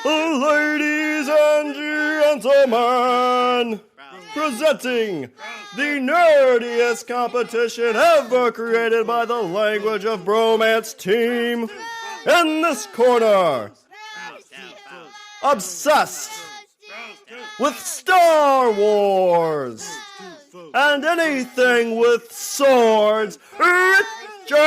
Ladies and gentlemen, presenting the nerdiest competition ever created by the Language of Bromance team. In this corner, obsessed with Star Wars and anything with swords, Richard!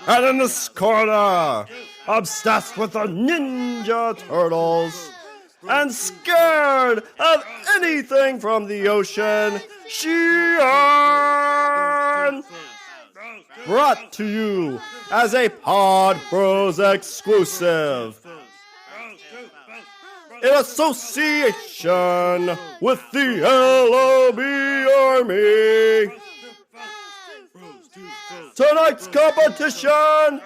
And in this corner, obsessed with the Ninja Turtles and scared of anything from the ocean, Shawn! Brought to you as a Pod Bros exclusive in association with the LOB Army. Tonight's competition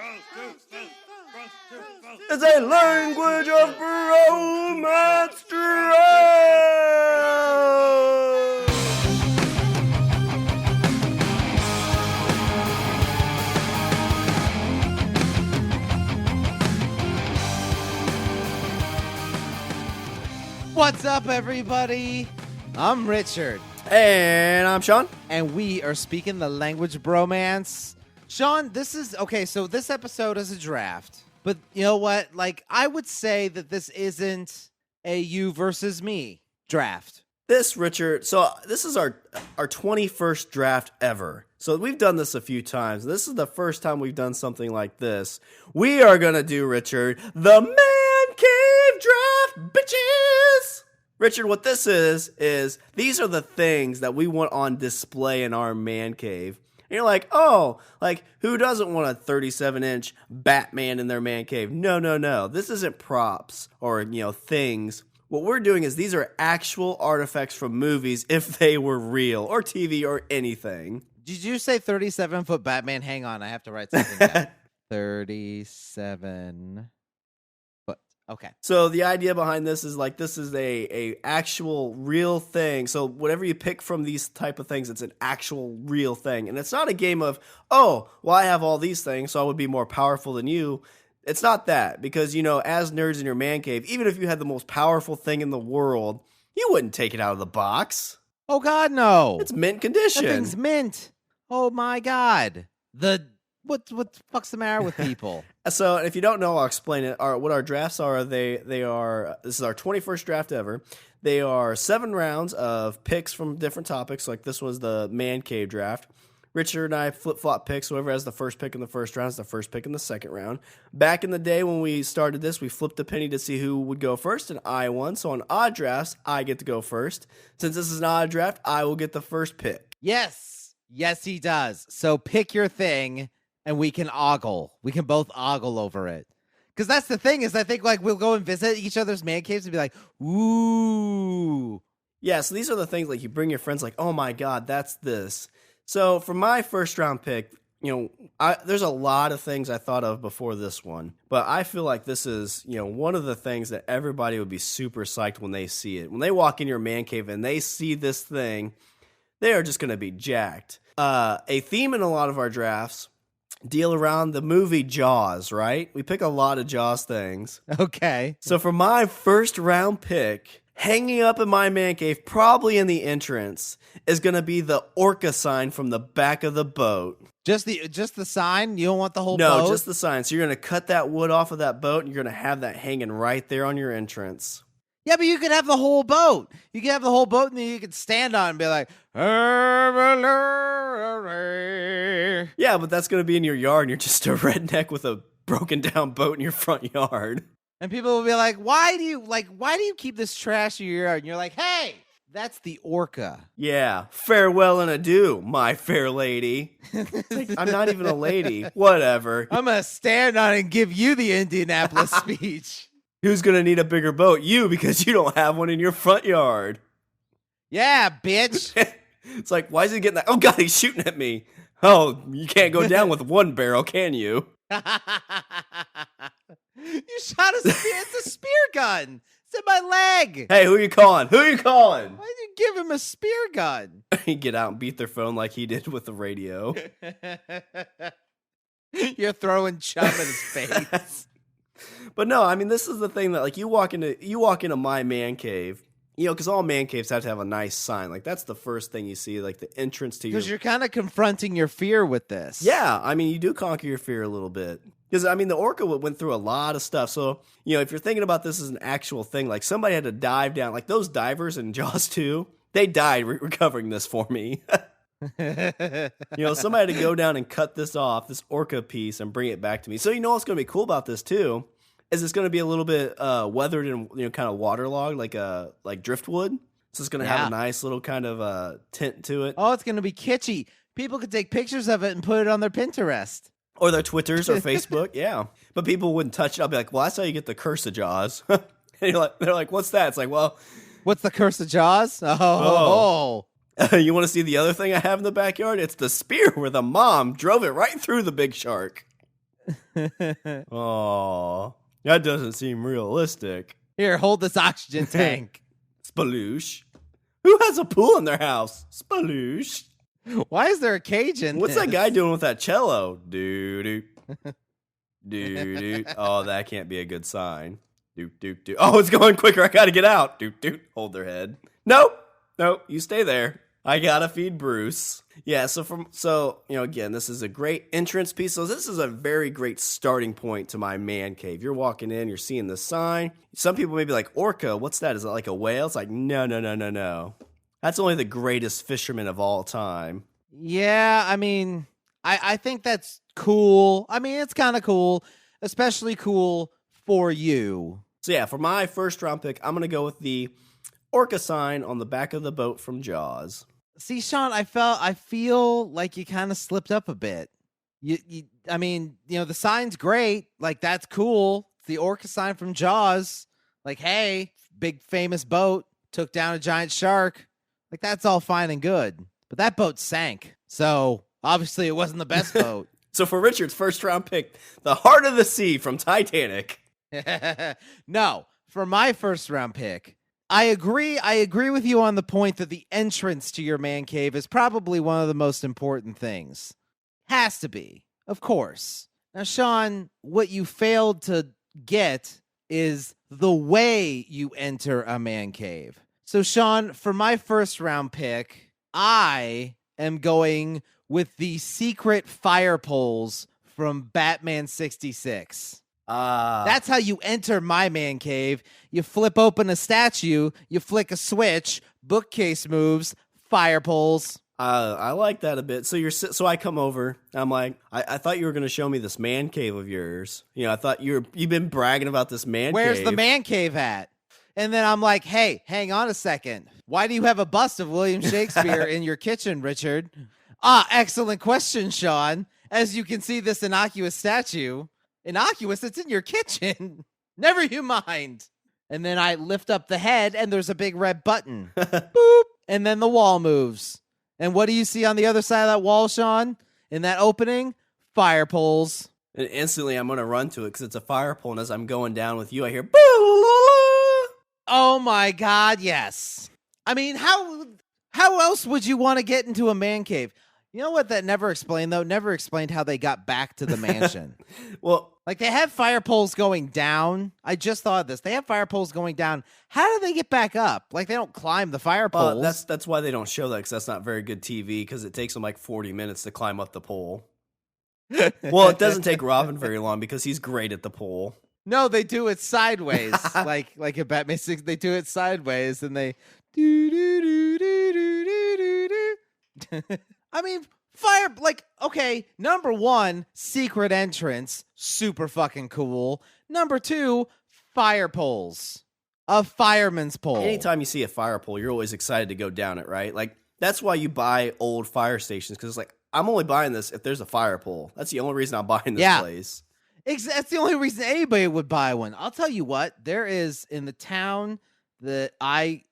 is a Language of Bromance draft. What's up, everybody? I'm Richard. And I'm Shawn. And we are speaking the language of bromance. Shawn, this is, okay, so this episode is a draft. But you know what? Like, I would say that this isn't a you versus me draft. This, Richard, so this is our 21st draft ever. So we've done this a few times. This is the first time we've done something like this. We are going to do, Richard, the Man Cave Draft, bitches! Richard, what this is these are the things that we want on display in our man cave. And you're like, oh, like, who doesn't want a 37-inch Batman in their man cave? No. This isn't props or, things. What we're doing is these are actual artifacts from movies if they were real, or TV, or anything. Did you say 37-foot Batman? Hang on, I have to write something down. 37 foot. Okay. So the idea behind this is this is a actual real thing. So whatever you pick from these type of things, it's an actual real thing. And it's not a game of, oh, well, I have all these things, so I would be more powerful than you. It's not that, because, as nerds in your man cave, even if you had the most powerful thing in the world, you wouldn't take it out of the box. Oh, God, no. It's mint condition. That thing's mint. Oh, my God. What the fuck's the matter with people? So, if you don't know, I'll explain it. What our drafts are, they are, this is our 21st draft ever. They are 7 rounds of picks from different topics, like this was the man cave draft. Richard and I flip-flop picks. Whoever has the first pick in the first round is the first pick in the second round. Back in the day when we started this, we flipped a penny to see who would go first, and I won. So on odd drafts, I get to go first. Since this is an odd draft, I will get the first pick. Yes, he does. So pick your thing, and we can ogle. We can both ogle over it. Because that's the thing is I think we'll go and visit each other's man caves and be like, ooh. Yeah, so these are the things you bring your friends oh my God, that's this. So for my first round pick, there's a lot of things I thought of before this one, but I feel like this is, one of the things that everybody would be super psyched when they see it. When they walk in your man cave and they see this thing, they are just going to be jacked. A theme in a lot of our drafts deal around the movie Jaws, right? We pick a lot of Jaws things. Okay. So for my first round pick, hanging up in my man cave, probably in the entrance, is going to be the orca sign from the back of the boat. Just the sign? You don't want the whole boat? No, just the sign. So you're going to cut that wood off of that boat, and you're going to have that hanging right there on your entrance. Yeah, but you could have the whole boat. You could have the whole boat, and then you could stand on it and be like, yeah, but that's going to be in your yard, and you're just a redneck with a broken down boat in your front yard. And people will be like, why do you keep this trash in your yard? And you're like, hey, that's the orca. Yeah, farewell and adieu, my fair lady. I'm not even a lady. Whatever. I'm going to stand on it and give you the Indianapolis speech. Who's going to need a bigger boat? You, because you don't have one in your front yard. Yeah, bitch. It's like, why is he getting that? Oh, God, he's shooting at me. Oh, you can't go down with one barrel, can you? You shot a spear. It's a spear gun. It's in my leg. Hey, who you calling? Why did you give him a spear gun? Get out and beat their phone like he did with the radio. You're throwing chum in his face. But no, I mean, this is the thing that like you walk into my man cave, because all man caves have to have a nice sign. Like that's the first thing you see, like the entrance to your. Because you're kind of confronting your fear with this. Yeah, I mean, you do conquer your fear a little bit. Because, I mean, the orca went through a lot of stuff. So, if you're thinking about this as an actual thing, like somebody had to dive down. Like those divers in Jaws 2, they died recovering this for me. Somebody had to go down and cut this off, this orca piece, and bring it back to me. So, what's going to be cool about this, too, is it's going to be a little bit weathered and, kind of waterlogged, like driftwood. So it's going to have a nice little kind of tint to it. Oh, it's going to be kitschy. People could take pictures of it and put it on their Pinterest. Or their Twitters or Facebook, yeah. But people wouldn't touch it. I'll be like, well, that's how you get the curse of Jaws. And they're like, what's that? It's like, well. What's the curse of Jaws? Oh. You want to see the other thing I have in the backyard? It's the spear where the mom drove it right through the big shark. Oh, that doesn't seem realistic. Here, hold this oxygen tank. Sploosh. Who has a pool in their house? Sploosh. Why is there a cage in What's this? that guy doing with that cello? Doo-doo. Doo-doo. Oh, that can't be a good sign. Doo-doo-doo. Oh, it's going quicker. I gotta get out. Doo-doo. Hold their head. Nope, you stay there. I gotta feed Bruce. Yeah, so again, this is a great entrance piece. So this is a very great starting point to my man cave. You're walking in, you're seeing the sign. Some people may be like, orca, what's that? Is it like a whale? It's like, no. That's only the greatest fisherman of all time. Yeah, I mean, I think that's cool. I mean, it's kind of cool, especially cool for you. So yeah, for my first round pick, I'm going to go with the orca sign on the back of the boat from Jaws. See, Shawn, I feel like you kind of slipped up a bit. I mean, the sign's great. Like, that's cool. It's the orca sign from Jaws. Like, hey, big famous boat took down a giant shark. Like, that's all fine and good. But that boat sank. So, obviously, it wasn't the best boat. So, for Richard's first round pick, the Heart of the Sea from Titanic. No, for my first round pick, I agree with you on the point that the entrance to your man cave is probably one of the most important things. Has to be, of course. Now, Shawn, what you failed to get is the way you enter a man cave. So, Shawn, for my first round pick, I am going with the secret fire poles from Batman 66. That's how you enter my man cave. You flip open a statue, you flick a switch, bookcase moves, fire poles. I like that a bit. So I come over. I'm like, I thought you were going to show me this man cave of yours. I thought you've been bragging about this man cave. Where's the man cave at? And then I'm like, hey, hang on a second. Why do you have a bust of William Shakespeare in your kitchen, Richard? Excellent question, Shawn. As you can see, this innocuous statue. Innocuous, it's in your kitchen. Never you mind. And then I lift up the head, and there's a big red button. Boop. And then the wall moves. And what do you see on the other side of that wall, Shawn? In that opening? Fire poles. And instantly, I'm going to run to it because it's a fire pole. And as I'm going down with you, I hear, boo. Oh my God, yes. I mean, how else would you want to get into a man cave? You know what that never explained, though? Never explained how they got back to the mansion. Well, like, they have fire poles going down. I just thought of this. They have fire poles going down. How do they get back up? Like, they don't climb the fire poles. That's why they don't show that, because that's not very good TV, because it takes them like 40 minutes to climb up the pole. Well, it doesn't take Robin very long, because he's great at the pole. No, they do it sideways. like in Batman 6, they do it sideways, and they do do do do do do do. I mean, okay, number one, secret entrance, super fucking cool. Number two, fire poles. A fireman's pole. Anytime you see a fire pole, you're always excited to go down it, right? Like, that's why you buy old fire stations, because it's like, I'm only buying this if there's a fire pole. That's the only reason I'm buying this place. That's the only reason anybody would buy one. I'll tell you what, there is, in the town that I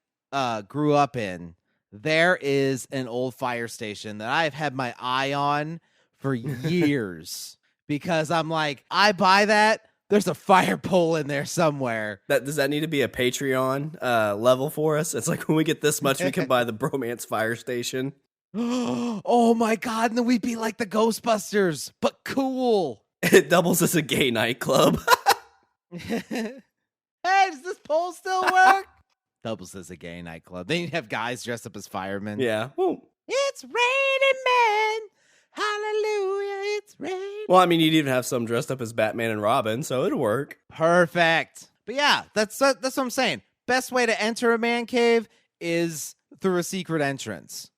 grew up in, there is an old fire station that I've had my eye on for years because I'm like, I buy that, there's a fire pole in there somewhere. Does that need to be a Patreon level for us? It's like, when we get this much, we can buy the Bromance fire station. Oh my God, and then we'd be like the Ghostbusters, but cool. It doubles as a gay nightclub. Hey, does this poll still work? Doubles as a gay nightclub. Then you'd have guys dressed up as firemen. Yeah. Well, It's raining men. Hallelujah, it's raining. well, I mean, you'd even have some dressed up as Batman and Robin, so it'd work. Perfect. But yeah, that's what I'm saying. Best way to enter a man cave is through a secret entrance.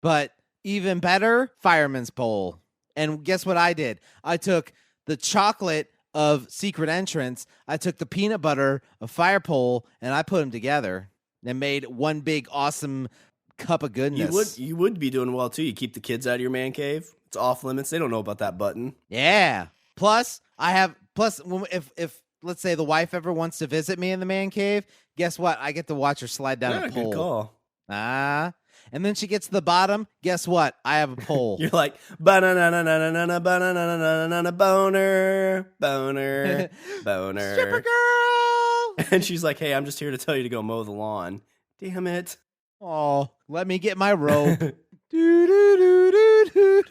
But even better, fireman's pole. And guess what I did? I took the chocolate of secret entrance, I took the peanut butter of fire pole, and I put them together and made one big awesome cup of goodness. You would be doing well too. You keep the kids out of your man cave. It's off limits. They don't know about that button. Yeah. Plus if let's say the wife ever wants to visit me in the man cave, guess what? I get to watch her slide down a pole. Good call. And then she gets to the bottom. Guess what? I have a pole. You're like banana boner, boner. Stripper girl. And she's like, "Hey, I'm just here to tell you to go mow the lawn." Damn it. Oh, let me get my rope. Do.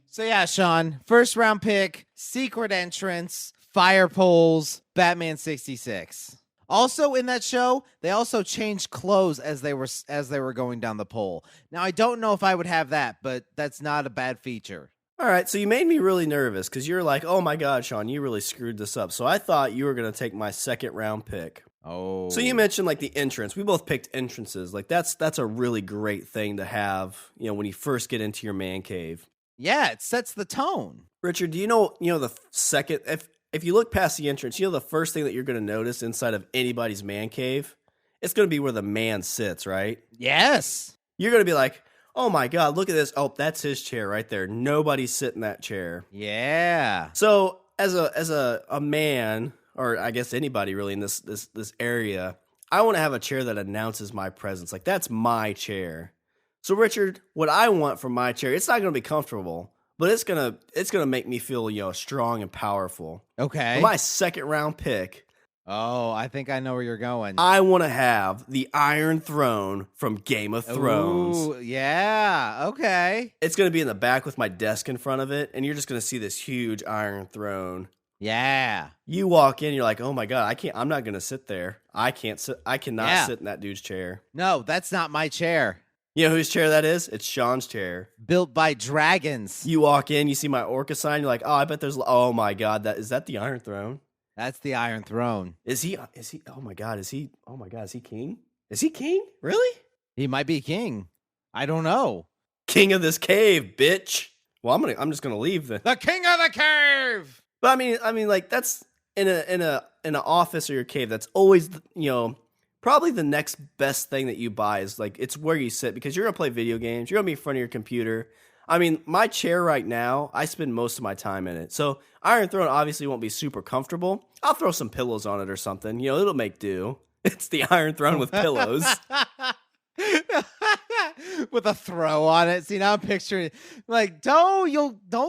So yeah, Shawn, first round pick, secret entrance, fire poles, Batman 66. Also in that show, they also changed clothes as they were going down the pole. Now I don't know if I would have that, but that's not a bad feature. All right, so you made me really nervous because you're like, "Oh my God, Shawn, you really screwed this up." So I thought you were gonna take my second round pick. Oh. So you mentioned like the entrance. We both picked entrances. Like that's a really great thing to have, when you first get into your man cave. Yeah, it sets the tone. Richard, do you know the second if you look past the entrance, the first thing that you're going to notice inside of anybody's man cave, it's going to be where the man sits, right? Yes. You're going to be like, "Oh my God, look at this. Oh, that's his chair right there. Nobody's sitting that chair." Yeah. So as a man, or I guess anybody really in this area, I want to have a chair that announces my presence. Like that's my chair. So Richard, what I want from my chair, it's not going to be comfortable, but it's gonna make me feel strong and powerful. Okay. For my second round pick. Oh, I think I know where you're going. I want to have the Iron Throne from Game of Thrones. Ooh, yeah. Okay. It's going to be in the back with my desk in front of it, and you're just going to see this huge Iron Throne. Yeah. You walk in, you're like, "Oh my God, I'm not going to sit there. I cannot sit in that dude's chair." No, that's not my chair. You know whose chair that is? It's Shawn's chair. Built by dragons. You walk in, you see my orca sign, you're like, "Oh, I bet there's oh my God, is that the Iron Throne?" That's the Iron Throne. Is he oh my God, is he king? Is he king? Really? He might be king. I don't know. King of this cave, bitch. Well, I'm just gonna leave the king of the cave. But I mean, like that's in an office or your cave. That's always probably the next best thing that you buy is like it's where you sit because you're gonna play video games. You're gonna be in front of your computer. I mean, my chair right now, I spend most of my time in it. So Iron Throne obviously won't be super comfortable. I'll throw some pillows on it or something. It'll make do. It's the Iron Throne with pillows. With a throw on it. See, now I'm picturing like, don't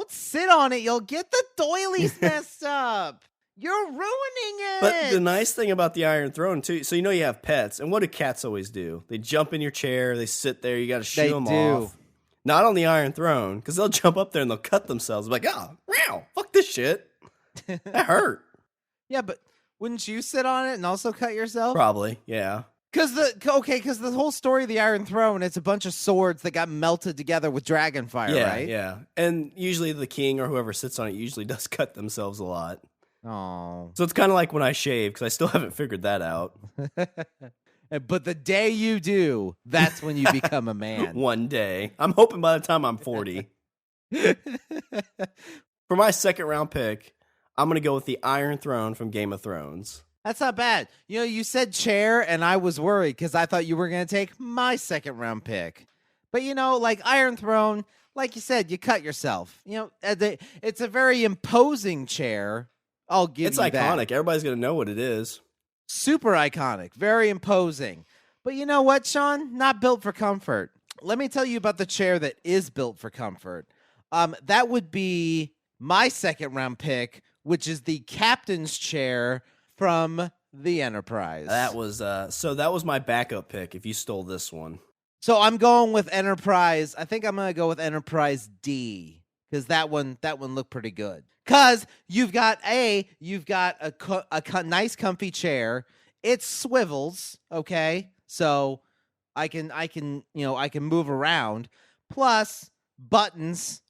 sit on it. You'll get the doilies messed up. You're ruining it. But the nice thing about the Iron Throne, too, so you have pets. And what do cats always do? They jump in your chair. They sit there. You got to shoo them off. Not on the Iron Throne, because they'll jump up there and they'll cut themselves. Like, "Oh, wow, fuck this shit. That hurt." Yeah, but wouldn't you sit on it and also cut yourself? Probably, yeah. Because the whole story of the Iron Throne, it's a bunch of swords that got melted together with dragon fire, right? Yeah. And usually the king or whoever sits on it usually does cut themselves a lot. Oh. So it's kind of like when I shave, because I still haven't figured that out. But the day you do, that's when you become a man. One day. I'm hoping by the time I'm 40. For my second round pick, I'm going to go with the Iron Throne from Game of Thrones. That's not bad. You said chair, and I was worried because I thought you were going to take my second round pick. But, like Iron Throne, like you said, you cut yourself. It's a very imposing chair. I'll give it's you iconic. That. Everybody's going to know what it is. Super iconic. Very imposing. But you know what, Shawn? Not built for comfort. Let me tell you about the chair that is built for comfort. That would be my second round pick, which is the captain's chair from the Enterprise. That was my backup pick if you stole this one. So I'm going with Enterprise. I think I'm going to go with Enterprise D. because that one looked pretty good. Because you've got a nice comfy chair. It swivels, okay, so I can move around. Plus buttons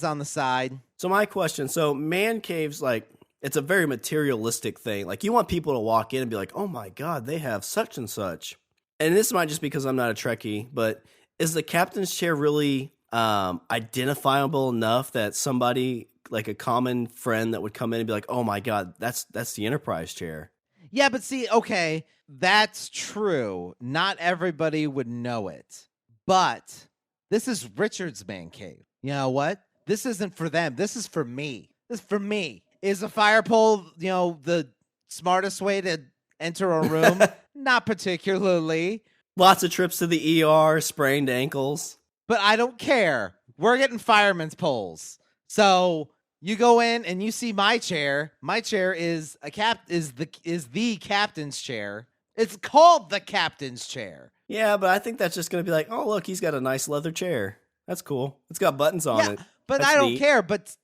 on the side. So my question, so man caves, like, it's a very materialistic thing. Like, you want people to walk in and be like, oh my God, they have such and such. And this might just because I'm not a Trekkie, but is the captain's chair really identifiable enough that somebody, like a common friend that would come in and be like, oh my God, that's the Enterprise chair? Yeah, but see, okay, that's true. Not everybody would know it. But this is Richard's man cave. You know what? This isn't for them. This is for me. This is for me. Is a fire pole, the smartest way to enter a room? Not particularly. Lots of trips to the ER, sprained ankles. But I don't care. We're getting fireman's poles. So you go in and you see my chair. My chair is the captain's chair. It's called the captain's chair. Yeah, but I think that's just going to be like, oh, look, he's got a nice leather chair. That's cool. It's got buttons on it. But that's I don't neat. care. But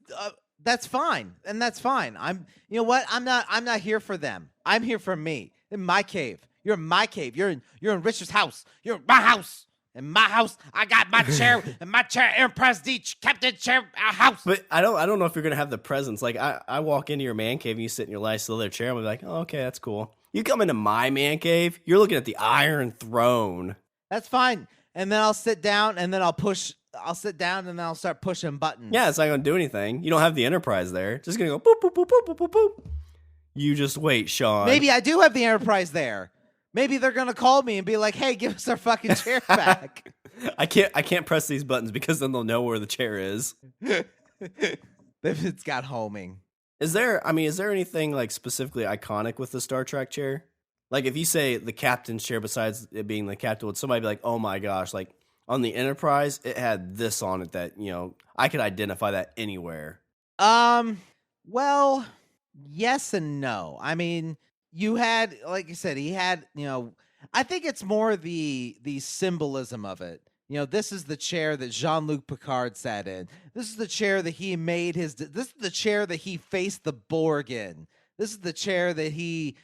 that's fine, and that's fine. You know what? I'm not here for them. I'm here for me in my cave. You're in my cave. You're in Richard's house. You're in my house. In my house, I got my chair, and my chair, Enterprise D, captain chair, house. But I don't know if you're gonna have the presence. Like I walk into your man cave and you sit in your nice leather chair. I'm like, oh, okay, that's cool. You come into my man cave, you're looking at the Iron Throne. That's fine. And then I'll sit down, and then I'll sit down, and then I'll start pushing buttons. Yeah, it's not gonna do anything. You don't have the Enterprise there. Just gonna go boop boop boop boop boop boop boop. You just wait, Shawn. Maybe I do have the Enterprise there. Maybe they're gonna call me and be like, "Hey, give us our fucking chair back." I can't press these buttons because then they'll know where the chair is. It's got homing. Is there anything like specifically iconic with the Star Trek chair? Like if you say the captain's chair, besides it being the captain, would somebody be like, oh my gosh, like on the Enterprise, it had this on it that, I could identify that anywhere. Well, yes and no. I mean, you had, like you said, he had, I think it's more the symbolism of it. This is the chair that Jean-Luc Picard sat in. This is the chair that he made this is the chair that he faced the Borg in. This is the chair that he,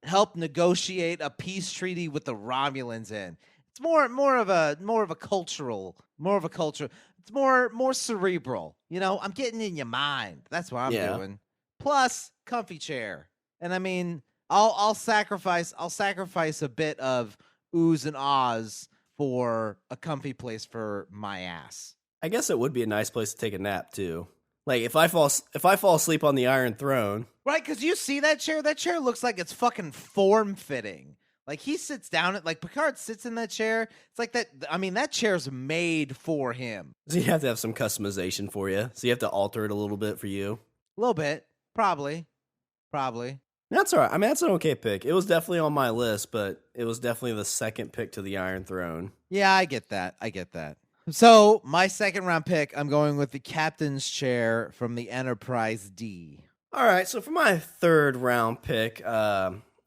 helped negotiate a peace treaty with the Romulans in. It's more of a cultural. It's more cerebral. I'm getting in your mind. That's what I'm doing. Plus, comfy chair. And I mean, I'll sacrifice a bit of oohs and ahs for a comfy place for my ass. I guess it would be a nice place to take a nap too. Like if I fall asleep on the Iron Throne, right? Because you see that chair. That chair looks like it's fucking form fitting. Like he sits down like Picard sits in that chair. It's like that. I mean, that chair's made for him. So you have to have some customization for you. So you have to alter it a little bit for you. A little bit, probably. That's all right. I mean, that's an okay pick. It was definitely on my list, but it was definitely the second pick to the Iron Throne. Yeah, I get that. So my second round pick, I'm going with the captain's chair from the Enterprise D. All right. So for my third round pick,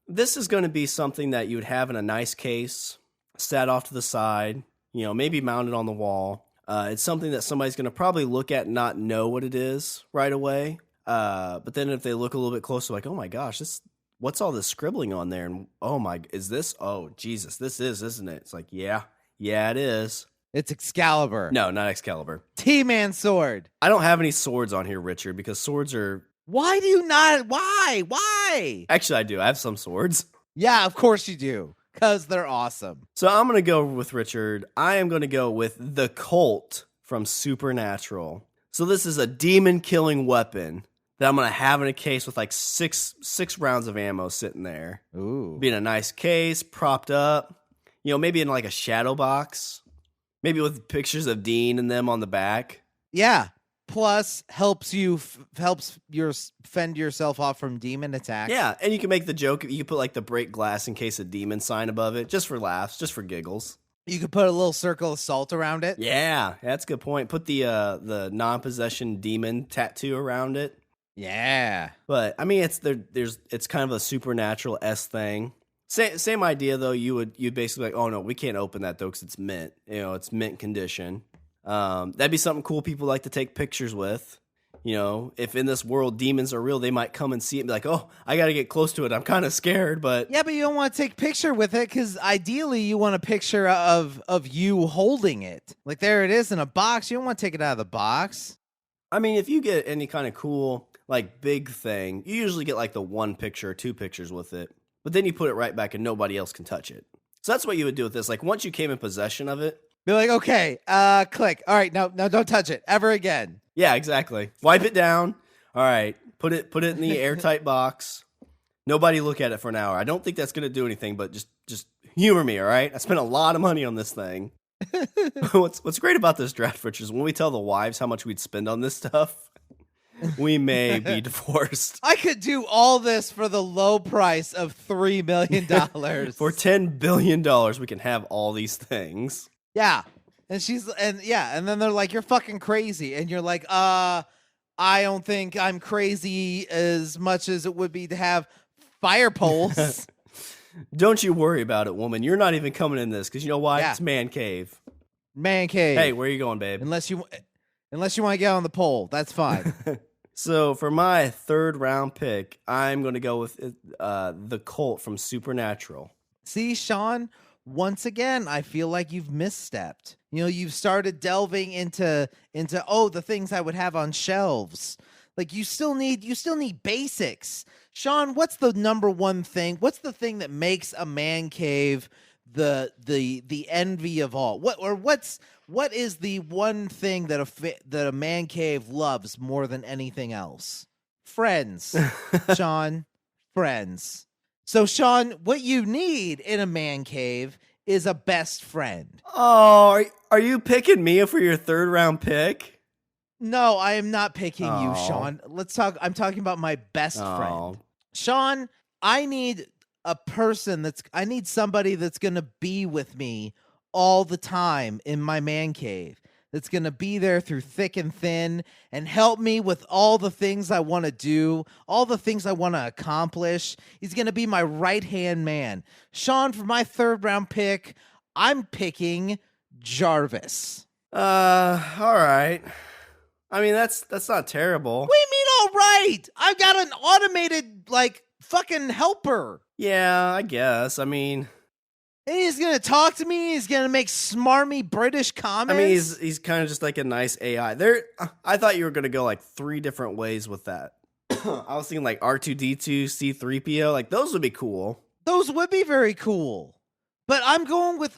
this is going to be something that you would have in a nice case, sat off to the side, maybe mounted on the wall. It's something that somebody's going to probably look at and not know what it is right away. But then if they look a little bit closer, like, oh my gosh, what's all this scribbling on there? And is this? Oh Jesus, this is, isn't it? It's like, yeah, it is. It's Excalibur. No, not Excalibur. T-Man sword. I don't have any swords on here, Richard, because swords are. Why do you not? Why? Actually, I do. I have some swords. Yeah, of course you do, because they're awesome. So I'm going to go with Richard. I am going to go with the Colt from Supernatural. So this is a demon-killing weapon that I'm going to have in a case with like six rounds of ammo sitting there. Ooh. Be in a nice case, propped up. Maybe in like a shadow box. Maybe with pictures of Dean and them on the back. Yeah. Plus, helps fend yourself off from demon attacks. Yeah, and you can make the joke. You can put like the break glass in case of demon sign above it, just for laughs, just for giggles. You could put a little circle of salt around it. Yeah, that's a good point. Put the non-possession demon tattoo around it. Yeah, but I mean, it's kind of a Supernatural-esque thing. Same idea though. You'd basically like, oh no, we can't open that though because it's mint. It's mint condition. That'd be something cool people like to take pictures with. You know, if in this world demons are real, they might come and see it and be like, oh, I got to get close to it. I'm kind of scared, but... Yeah, but you don't want to take a picture with it because ideally you want a picture of you holding it. Like, there it is in a box. You don't want to take it out of the box. I mean, if you get any kind of cool, like, big thing, you usually get, like, the 1 picture or 2 pictures with it. But then you put it right back and nobody else can touch it. So that's what you would do with this. Like, once you came in possession of it... Be like, okay, click. All right, no, don't touch it ever again. Yeah, exactly. Wipe it down. All right, put it in the airtight box. Nobody look at it for an hour. I don't think that's going to do anything, but just humor me, all right? I spent a lot of money on this thing. What's great about this draft, Richard, is when we tell the wives how much we'd spend on this stuff, we may be divorced. I could do all this for the low price of $3 million. For $10 billion, we can have all these things. Yeah. And and then they're like, you're fucking crazy. And you're like, I don't think I'm crazy as much as it would be to have fire poles. Don't you worry about it, woman. You're not even coming in this because you know why? Yeah. It's man cave. Man cave. Hey, where are you going, babe? Unless you want to get on the pole, that's fine. So for my 3rd round pick, I'm going to go with the Colt from Supernatural. See, Shawn, once again, I feel like you've misstepped. You know, you've started delving into the things I would have on shelves. Like you still need basics. Shawn, what's the number one thing? What's the thing that makes a man cave the envy of all? What is the one thing that a man cave loves more than anything else? Friends. Shawn, friends. So, Shawn, what you need in a man cave is a best friend. Oh, are you picking me for your 3rd round pick? No, I am not picking you, Shawn. Let's talk. I'm talking about my best friend. Shawn, I need I need somebody that's going to be with me all the time in my man cave. That's going to be there through thick and thin and help me with all the things I want to do, all the things I want to accomplish. He's going to be my right-hand man. Shawn, for my 3rd round pick, I'm picking Jarvis. All right. I mean, that's not terrible. What do you mean all right? I've got an automated, fucking helper. Yeah, I guess. I mean... And he's going to talk to me. He's going to make smarmy British comments. I mean, he's kind of just like a nice AI. I thought you were going to go like 3 different ways with that. I was thinking like R2-D2, C-3PO. Like, those would be cool. Those would be very cool. But I'm going with,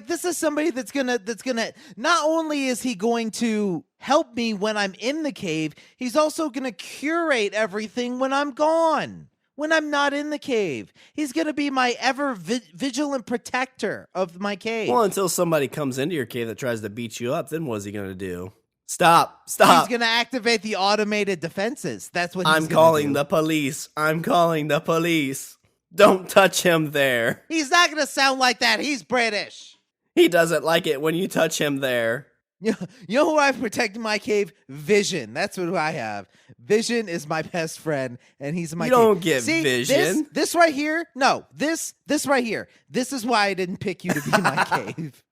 this is somebody that's going to, not only is he going to help me when I'm in the cave, he's also going to curate everything when I'm gone. When I'm not in the cave. He's going to be my ever vigilant protector of my cave. Well, until somebody comes into your cave that tries to beat you up, then what is he going to do? Stop. He's going to activate the automated defenses. That's what he's going to do. I'm calling the police. Don't touch him there. He's not going to sound like that. He's British. He doesn't like it when you touch him there. You know who I've protected my cave? Vision. That's what I have. Vision is my best friend, and he's my. You don't get Vision. This right here. No, this right here. This is why I didn't pick you to be my cave.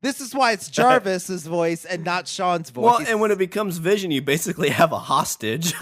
This is why it's Jarvis's voice and not Shawn's voice. Well, and when it becomes Vision, you basically have a hostage.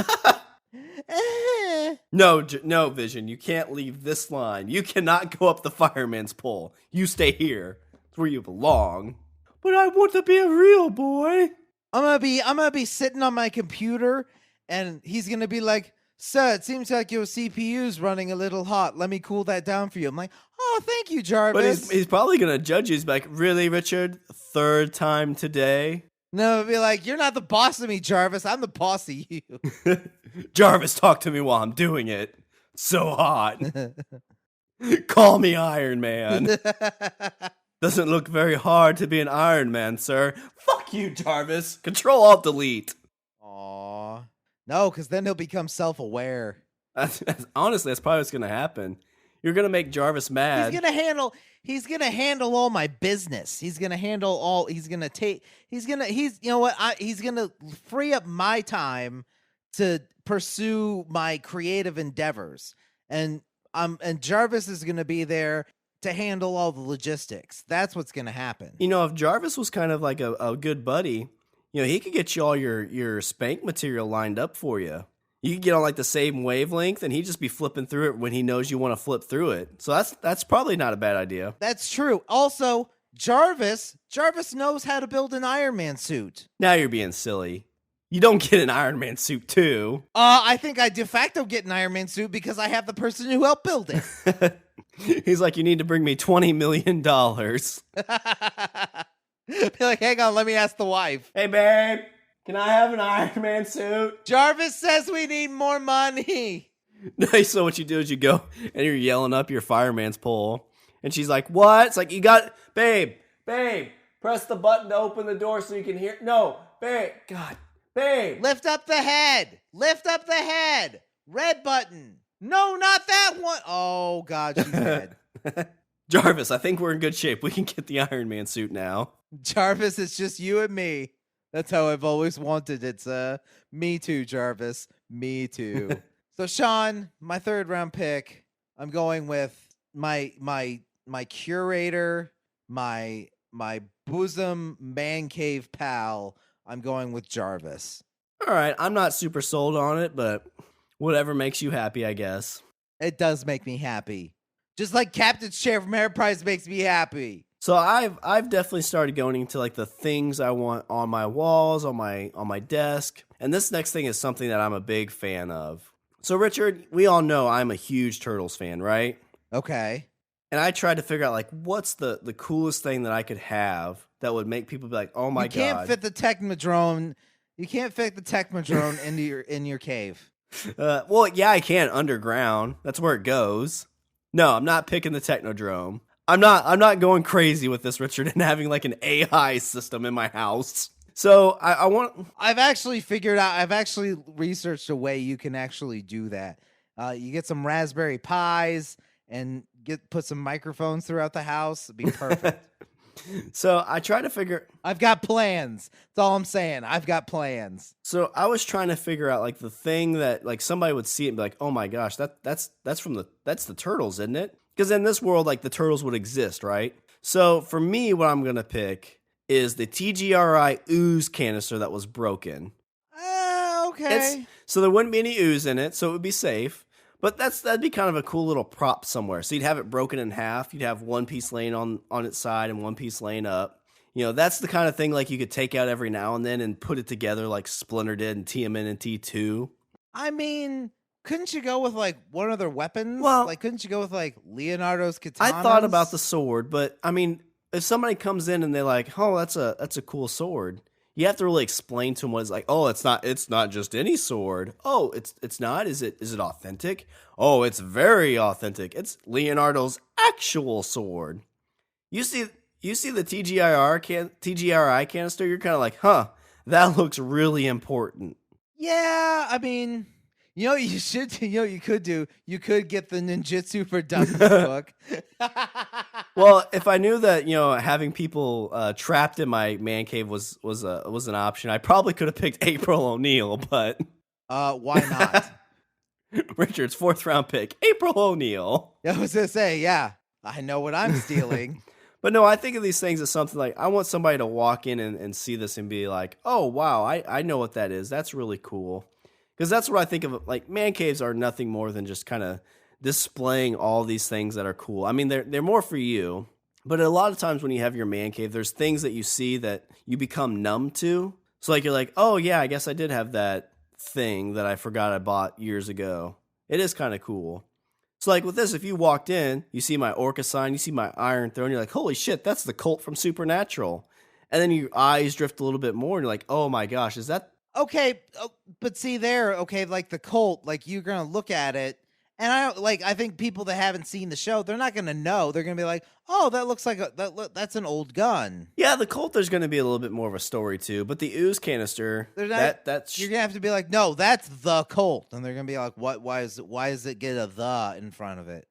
No, Vision. You can't leave this line. You cannot go up the fireman's pole. You stay here. It's where you belong. But I want to be a real boy. I'm gonna be sitting on my computer, and he's gonna be like, "Sir, it seems like your CPU's running a little hot. Let me cool that down for you." I'm like, "Oh, thank you, Jarvis." But he's probably gonna judge you. He's like, "Really, Richard? 3rd time today?" No, it'll be like, "You're not the boss of me, Jarvis. I'm the boss of you." Jarvis, talk to me while I'm doing it. So hot. Call me Iron Man. Doesn't look very hard to be an Iron Man, sir. Fuck you, Jarvis. Control-Alt-Delete. Aw. No, because then he'll become self-aware. Honestly, that's probably what's going to happen. You're going to make Jarvis mad. He's going to handle all my business. He's going to free up my time to pursue my creative endeavors. And Jarvis is going to be there to handle all the logistics. That's what's going to happen. You know, if Jarvis was kind of like a good buddy, you know, he could get you all your spank material lined up for you. You could get on like the same wavelength, and he'd just be flipping through it when he knows you want to flip through it. So that's probably not a bad idea. That's true. Also, Jarvis knows how to build an Iron Man suit. Now you're being silly. You don't get an Iron Man suit too. I think I de facto get an Iron Man suit because I have the person who helped build it. He's like, you need to bring me $20 million. Be like, hang on, let me ask the wife. Hey, babe, can I have an Iron Man suit? Jarvis says we need more money. So what you do is you go and you're yelling up your fireman's pole. And she's like, what? It's like, you got, babe, press the button to open the door so you can hear. No, babe, God, babe. Lift up the head. Red button. No, not that one. Oh, God, she's dead. Jarvis, I think we're in good shape. We can get the Iron Man suit now. Jarvis, it's just you and me. That's how I've always wanted. It's me too, Jarvis. Me too. So, Shawn, my third round pick, I'm going with my curator, my bosom man cave pal. I'm going with Jarvis. All right, I'm not super sold on it, but whatever makes you happy, I guess. It does make me happy. Just like Captain's chair from Enterprise makes me happy. So I've definitely started going into like the things I want on my walls, on my desk. And this next thing is something that I'm a big fan of. So Richard, we all know I'm a huge Turtles fan, right? Okay. And I tried to figure out like what's the coolest thing that I could have that would make people be like, "Oh my god." You can't fit the Technodrome. You can't fit the Technodrome in your cave. Well, yeah, I can underground. That's where it goes. No, I'm not picking the Technodrome. I'm not going crazy with this, Richard, and having like an AI system in my house. So I've actually researched a way you can actually do that. You get some Raspberry Pis and put some microphones throughout the house. It'd be perfect. So I try to figure. I've got plans. That's all I'm saying. I've got plans. So I was trying to figure out like the thing that like somebody would see it and be like, "Oh my gosh, that's the Turtles, isn't it?" Because in this world, like the Turtles would exist, right? So for me, what I'm gonna pick is the TGRI ooze canister that was broken. Okay. So there wouldn't be any ooze in it, so it would be safe. But that'd be kind of a cool little prop somewhere. So you'd have it broken in half. You'd have one piece laying on its side and one piece laying up. You know, that's the kind of thing like you could take out every now and then and put it together like Splinter did in TMN and T2. I mean, couldn't you go with like one of their weapons? Well, like, couldn't you go with like Leonardo's katanas? I thought about the sword, but I mean, if somebody comes in and they're like, "Oh, that's a cool sword," you have to really explain to them what it's like. Oh, it's not just any sword. Oh, it's not. Is it authentic? Oh, it's very authentic. It's Leonardo's actual sword. You see the TGRI canister. You're kind of like, huh? That looks really important. Yeah, I mean, you know, you could do. You could get the Ninjutsu for Dummies book. Well, if I knew that, you know, having people trapped in my man cave was an option, I probably could have picked April O'Neil, but why not? Richard's 4th round pick, April O'Neil. I was gonna say, yeah, I know what I'm stealing. But no, I think of these things as something like I want somebody to walk in and see this and be like, "Oh wow, I know what that is. That's really cool." Because that's what I think of. Like man caves are nothing more than just kind of displaying all these things that are cool. I mean, they're more for you, but a lot of times when you have your man cave, there's things that you see that you become numb to. So like you're like, oh yeah, I guess I did have that thing that I forgot I bought years ago. It is kind of cool. So like with this, if you walked in, you see my Orca sign, you see my Iron Throne, you're like, holy shit, that's the Colt from Supernatural. And then your eyes drift a little bit more and you're like, oh my gosh, is that... Okay, but see there, okay, like the Colt, like you're going to look at it, and I think people that haven't seen the show, they're not going to know. They're going to be like, "Oh, that looks like that's an old gun." Yeah, the Colt there's going to be a little bit more of a story too, but the ooze canister, that's you're going to have to be like, "No, that's the Colt." And they're going to be like, "What why does it get a the in front of it?"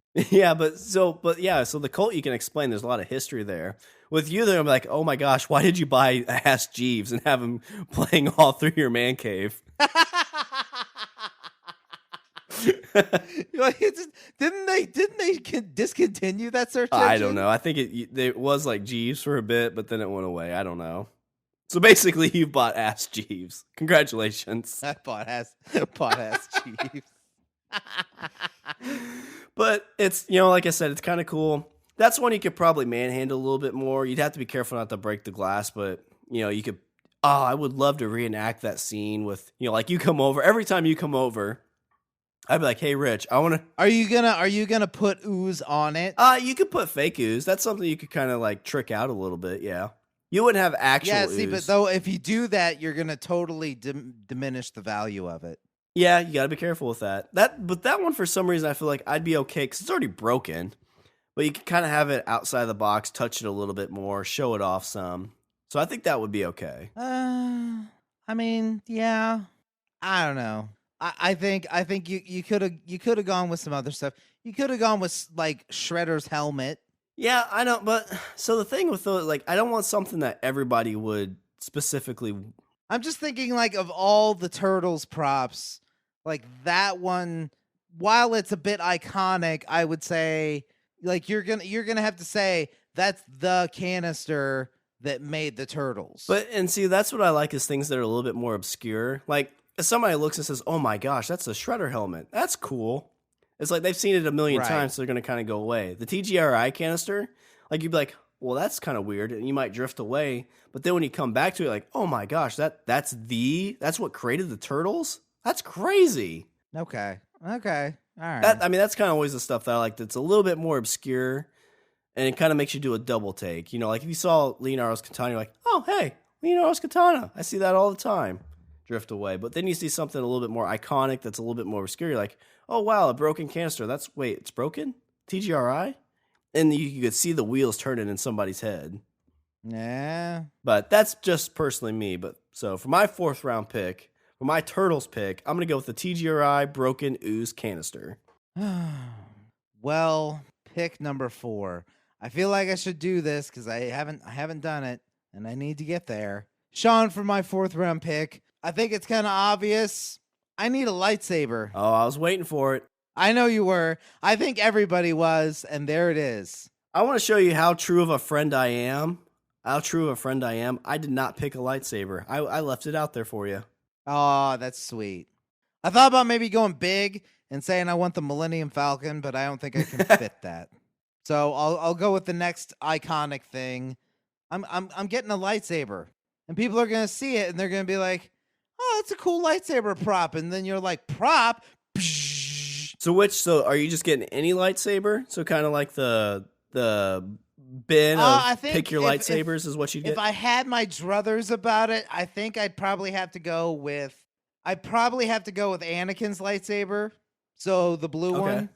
so the Colt you can explain there's a lot of history there. With you there I'm like, "Oh my gosh, why did you buy Ask Jeeves and have him playing all through your man cave?" Like, didn't they discontinue that search engine? I don't know. I think it was like Jeeves for a bit, but then it went away. I don't know. So basically, you bought Ask Jeeves. Congratulations. I bought Ask Jeeves. But it's, like I said, it's kind of cool. That's one you could probably manhandle a little bit more. You'd have to be careful not to break the glass, but you could. Oh, I would love to reenact that scene with, like you come over. Every time you come over, I'd be like, "Hey, Rich, I want to." Are you gonna put ooze on it? You could put fake ooze. That's something you could kind of like trick out a little bit. Yeah, you wouldn't have actual. Yeah, see, ooze. but though if you do that, you're gonna totally diminish the value of it. Yeah, you got to be careful with that. But that one, for some reason, I feel like I'd be okay because it's already broken. But you can kind of have it outside the box, touch it a little bit more, show it off some. So I think that would be okay. I mean, yeah, I don't know. I think you could have gone with some other stuff. You could have gone with like Shredder's helmet. Yeah, I know. But so the thing with those, like, I don't want something that everybody would specifically. I'm just thinking like of all the Turtles props. Like that one, while it's a bit iconic, I would say like you're gonna have to say that's the canister that made the Turtles. But and see, that's what I like is things that are a little bit more obscure. Like if somebody looks and says, "Oh my gosh, that's a Shredder helmet. That's cool." It's like they've seen it a million times, so they're gonna kind of go away. The TGRI canister, like you'd be like, "Well, that's kind of weird," and you might drift away. But then when you come back to it, like, "Oh my gosh, that's what created the Turtles." That's crazy. Okay. All right. That's kind of always the stuff that I like. That's a little bit more obscure, and it kind of makes you do a double take. Like if you saw Leonardo's katana, you're like, "Oh, hey, Leonardo's katana. I see that all the time." Drift away. But then you see something a little bit more iconic that's a little bit more obscure. You're like, "Oh, wow, a broken canister. It's broken? TGRI?" And you could see the wheels turning in somebody's head. Yeah. But that's just personally me. But so for my 4th round pick, for my Turtles pick, I'm going to go with the TGRI Broken Ooze Canister. Well, pick number 4. I feel like I should do this because I haven't done it, and I need to get there. Shawn, for my 4th round pick, I think it's kind of obvious. I need a lightsaber. Oh, I was waiting for it. I know you were. I think everybody was, and there it is. I want to show you how true of a friend I am. I did not pick a lightsaber. I left it out there for you. Oh, that's sweet. I thought about maybe going big and saying I want the Millennium Falcon, but I don't think I can fit that. So I'll go with the next iconic thing. I'm getting a lightsaber, and people are gonna see it and they're gonna be like, "Oh, it's a cool lightsaber prop," and then you're like, "Prop." So are you just getting any lightsaber? So kind of like the bin of pick your lightsabers is what you get? If I had my druthers about it, I think I'd probably have to go with Anakin's lightsaber. So the blue one,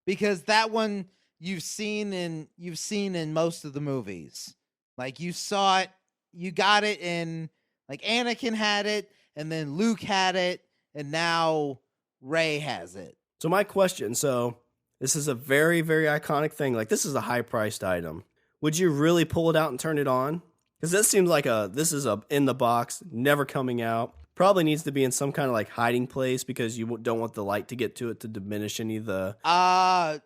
because that one you've seen in most of the movies. Like you saw it, you got it in, like Anakin had it, and then Luke had it, and now Rey has it. So my question, this is a very, very iconic thing. Like this is a high-priced item. Would you really pull it out and turn it on? Because this seems like this is in the box, never coming out. Probably needs to be in some kind of like hiding place because you don't want the light to get to it to diminish any of the.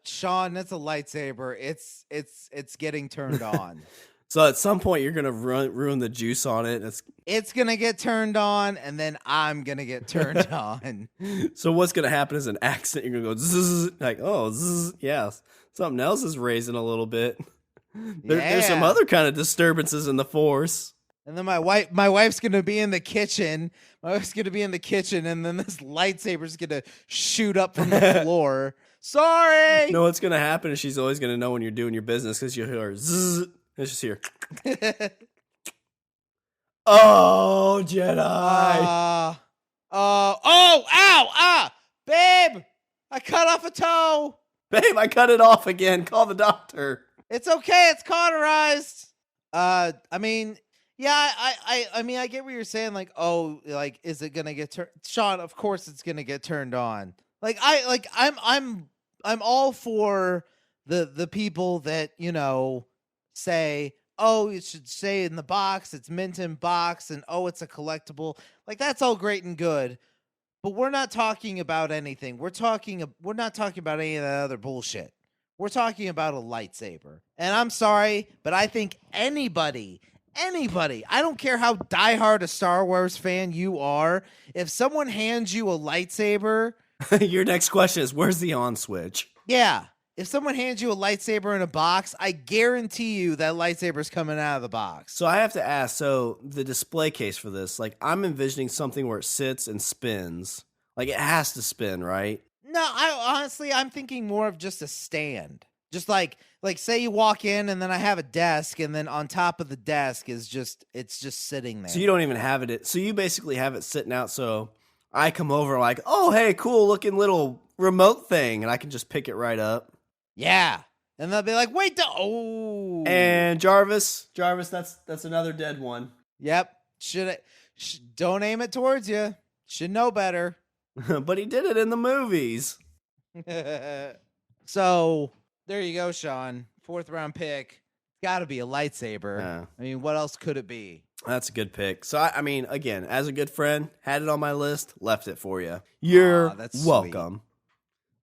Shawn, that's a lightsaber. It's getting turned on. So at some point you're gonna ruin the juice on it. It's gonna get turned on, and then I'm gonna get turned on. So what's gonna happen is an accident. You're gonna go zzz, like, oh, zzz, yeah, something else is raising a little bit. There's some other kind of disturbances in the force. And then my wife's gonna be in the kitchen. And then this lightsaber's gonna shoot up from the floor. Sorry. No, what's gonna happen is she's always gonna know when you're doing your business because you'll hear zzz. It's just here. Oh, Jedi. Ow, babe, I cut off a toe. Babe, I cut it off again. Call the doctor. It's okay. It's cauterized. I mean, yeah, I mean, I get what you're saying. Like, oh, like, is it gonna get turned? Shawn, of course it's gonna get turned on. I'm all for the people that, say, oh, it should stay in the box, it's mint in box, and oh, it's a collectible. Like, that's all great and good. But we're not talking about anything. We're not talking about any of that other bullshit. We're talking about a lightsaber. And I'm sorry, but I think anybody, I don't care how diehard a Star Wars fan you are, if someone hands you a lightsaber, Your next question is, where's the on switch? yeah, if someone hands you a lightsaber in a box, I guarantee you that lightsaber's coming out of the box. So I have to ask, so the display case for this, like I'm envisioning something where it sits and spins. Like it has to spin, right? No, I'm thinking more of just a stand. Just like say you walk in and then I have a desk and then on top of the desk is it's just sitting there. So you don't even have it. So you basically have it sitting out. So I come over like, oh, hey, cool looking little remote thing. And I can just pick it right up. Yeah. And they'll be like, wait, oh. And Jarvis, that's another dead one. Yep. Don't aim it towards you. Should know better. But he did it in the movies. So there you go, Shawn. 4th round pick. Got to be a lightsaber. Yeah. I mean, what else could it be? That's a good pick. So, I mean, again, as a good friend, had it on my list, left it for you. You're that's welcome.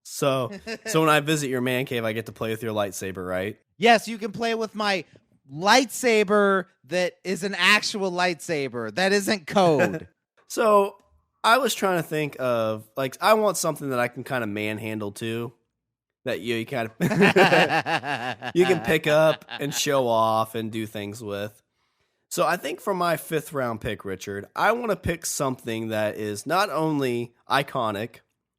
So when I visit your man cave, I get to play with your lightsaber, right? Yes, you can play with my lightsaber that is an actual lightsaber. That isn't code. So I was trying to think of, like, I want something that I can kind of manhandle too. That you kind of you can pick up and show off and do things with. So I think for my 5th round pick, Richard, I want to pick something that is not only iconic,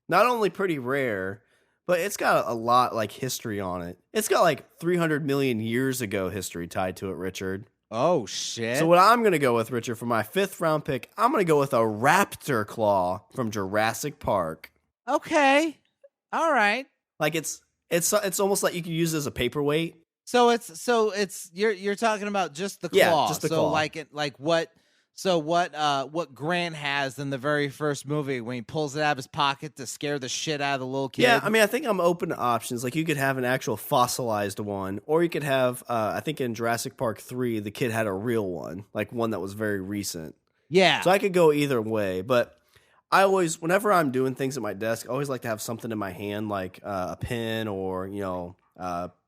not only pretty rare, but it's got a lot like history on it. It's got like 300 million years ago history tied to it, Richard. Oh, shit. So what I'm going to go with, Richard, for my 5th round pick, I'm going to go with a raptor claw from Jurassic Park. Okay. All right. Like it's almost like you can use it as a paperweight. So it's you're talking about just the claw. Yeah, just the claw. What Grant has in the very first movie when he pulls it out of his pocket to scare the shit out of the little kid. Yeah, I mean, I think I'm open to options. Like you could have an actual fossilized one, or you could have I think in Jurassic Park 3, the kid had a real one, like one that was very recent. Yeah. So I could go either way, but I always, whenever I'm doing things at my desk, I always like to have something in my hand, like a pen or,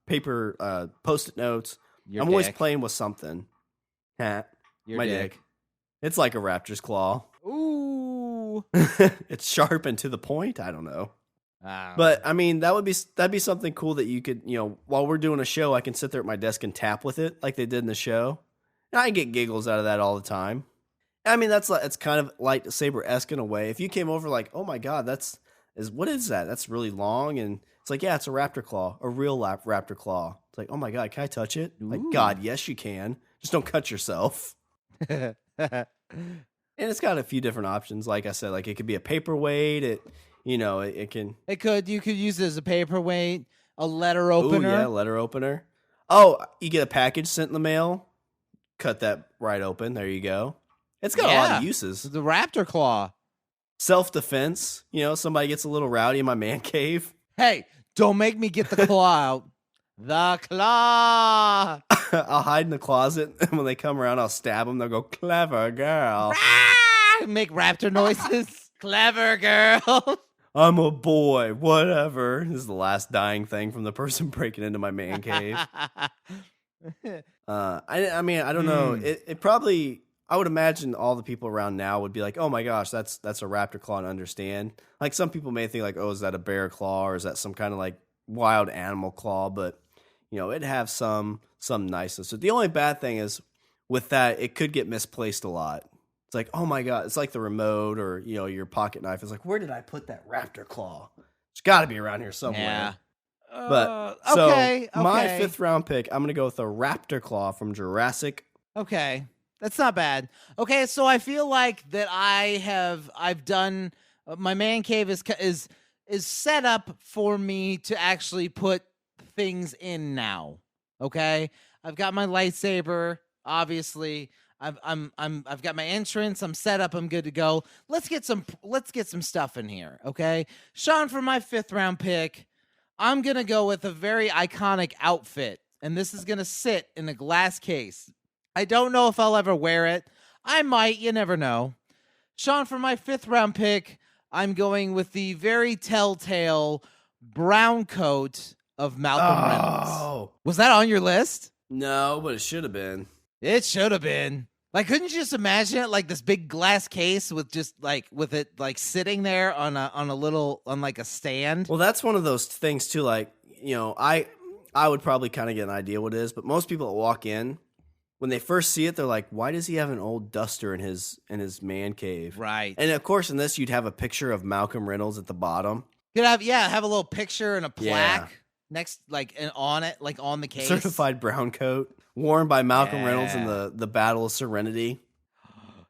paper, Post-it notes. I'm always playing with something. My dick. It's like a raptor's claw. Ooh. It's sharp and to the point. I don't know. But, I mean, that'd be something cool that you could, while we're doing a show, I can sit there at my desk and tap with it like they did in the show. And I get giggles out of that all the time. I mean, it's kind of lightsaber-esque in a way. If you came over like, oh my God, what is that? That's really long. And it's like, yeah, it's a raptor claw, a real raptor claw. It's like, oh my God, can I touch it? Ooh. Like, God, yes, you can. Just don't cut yourself. And it's got a few different options. Like I said, like it could be a paperweight. You could use it as a paperweight, a letter opener. Ooh, yeah, letter opener. Oh, you get a package sent in the mail. Cut that right open. There you go. It's got a lot of uses. The raptor claw. Self-defense. Somebody gets a little rowdy in my man cave. Hey, don't make me get the claw out. The claw. I'll hide in the closet, and when they come around, I'll stab them. They'll go, clever girl. Make raptor noises. Clever girl. I'm a boy. Whatever. This is the last dying thing from the person breaking into my man cave. I mean, I don't know. It probably... I would imagine all the people around now would be like, oh my gosh, that's a raptor claw and understand. Like some people may think like, oh, is that a bear claw or is that some kind of like wild animal claw? But, it'd have some niceness. So the only bad thing is with that, it could get misplaced a lot. It's like, oh my God, it's like the remote or, your pocket knife. It's like, where did I put that raptor claw? It's got to be around here somewhere. Yeah. But okay. My 5th round pick, I'm going to go with a raptor claw from Jurassic. Okay. That's not bad. Okay, so I feel like that I've done my man cave is set up for me to actually put things in now. Okay? I've got my lightsaber, obviously. I've got my entrance, I'm set up, I'm good to go. Let's get some stuff in here, okay? Shawn, for my 5th round pick, I'm going to go with a very iconic outfit, and this is going to sit in a glass case. I don't know if I'll ever wear it. I might. You never know. Shawn, for my 5th round pick, I'm going with the very telltale brown coat of Malcolm Reynolds. Was that on your list? No, but it should have been. It should have been. Like, couldn't you just imagine it like this big glass case with just like with it like sitting there on like a stand? Well, that's one of those things too. Like, I would probably kind of get an idea what it is, but most people that walk in, when they first see it, they're like, "Why does he have an old duster in his man cave?" Right. And of course, in this, you'd have a picture of Malcolm Reynolds at the bottom. You'd have a little picture and a plaque next, like, and on it, like on the case. Certified brown coat, worn by Malcolm Reynolds in the Battle of Serenity.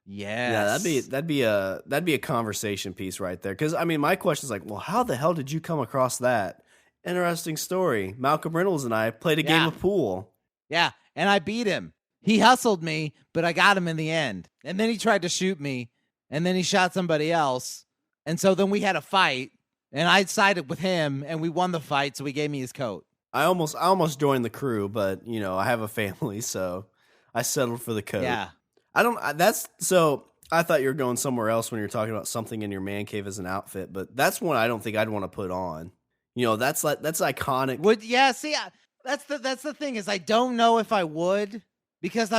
Yes. Yeah, that'd be a conversation piece right there. Because I mean, my question is like, well, how the hell did you come across that? Interesting story. Malcolm Reynolds and I played a game of pool. Yeah, and I beat him. He hustled me, but I got him in the end. And then he tried to shoot me, and then he shot somebody else. And so then we had a fight, and I sided with him, and we won the fight, so he gave me his coat. I almost joined the crew, but I have a family, so I settled for the coat. Yeah. I thought you were going somewhere else when you're talking about something in your man cave as an outfit, but that's one I don't think I'd want to put on. That's iconic. That's the thing is I don't know if I would, because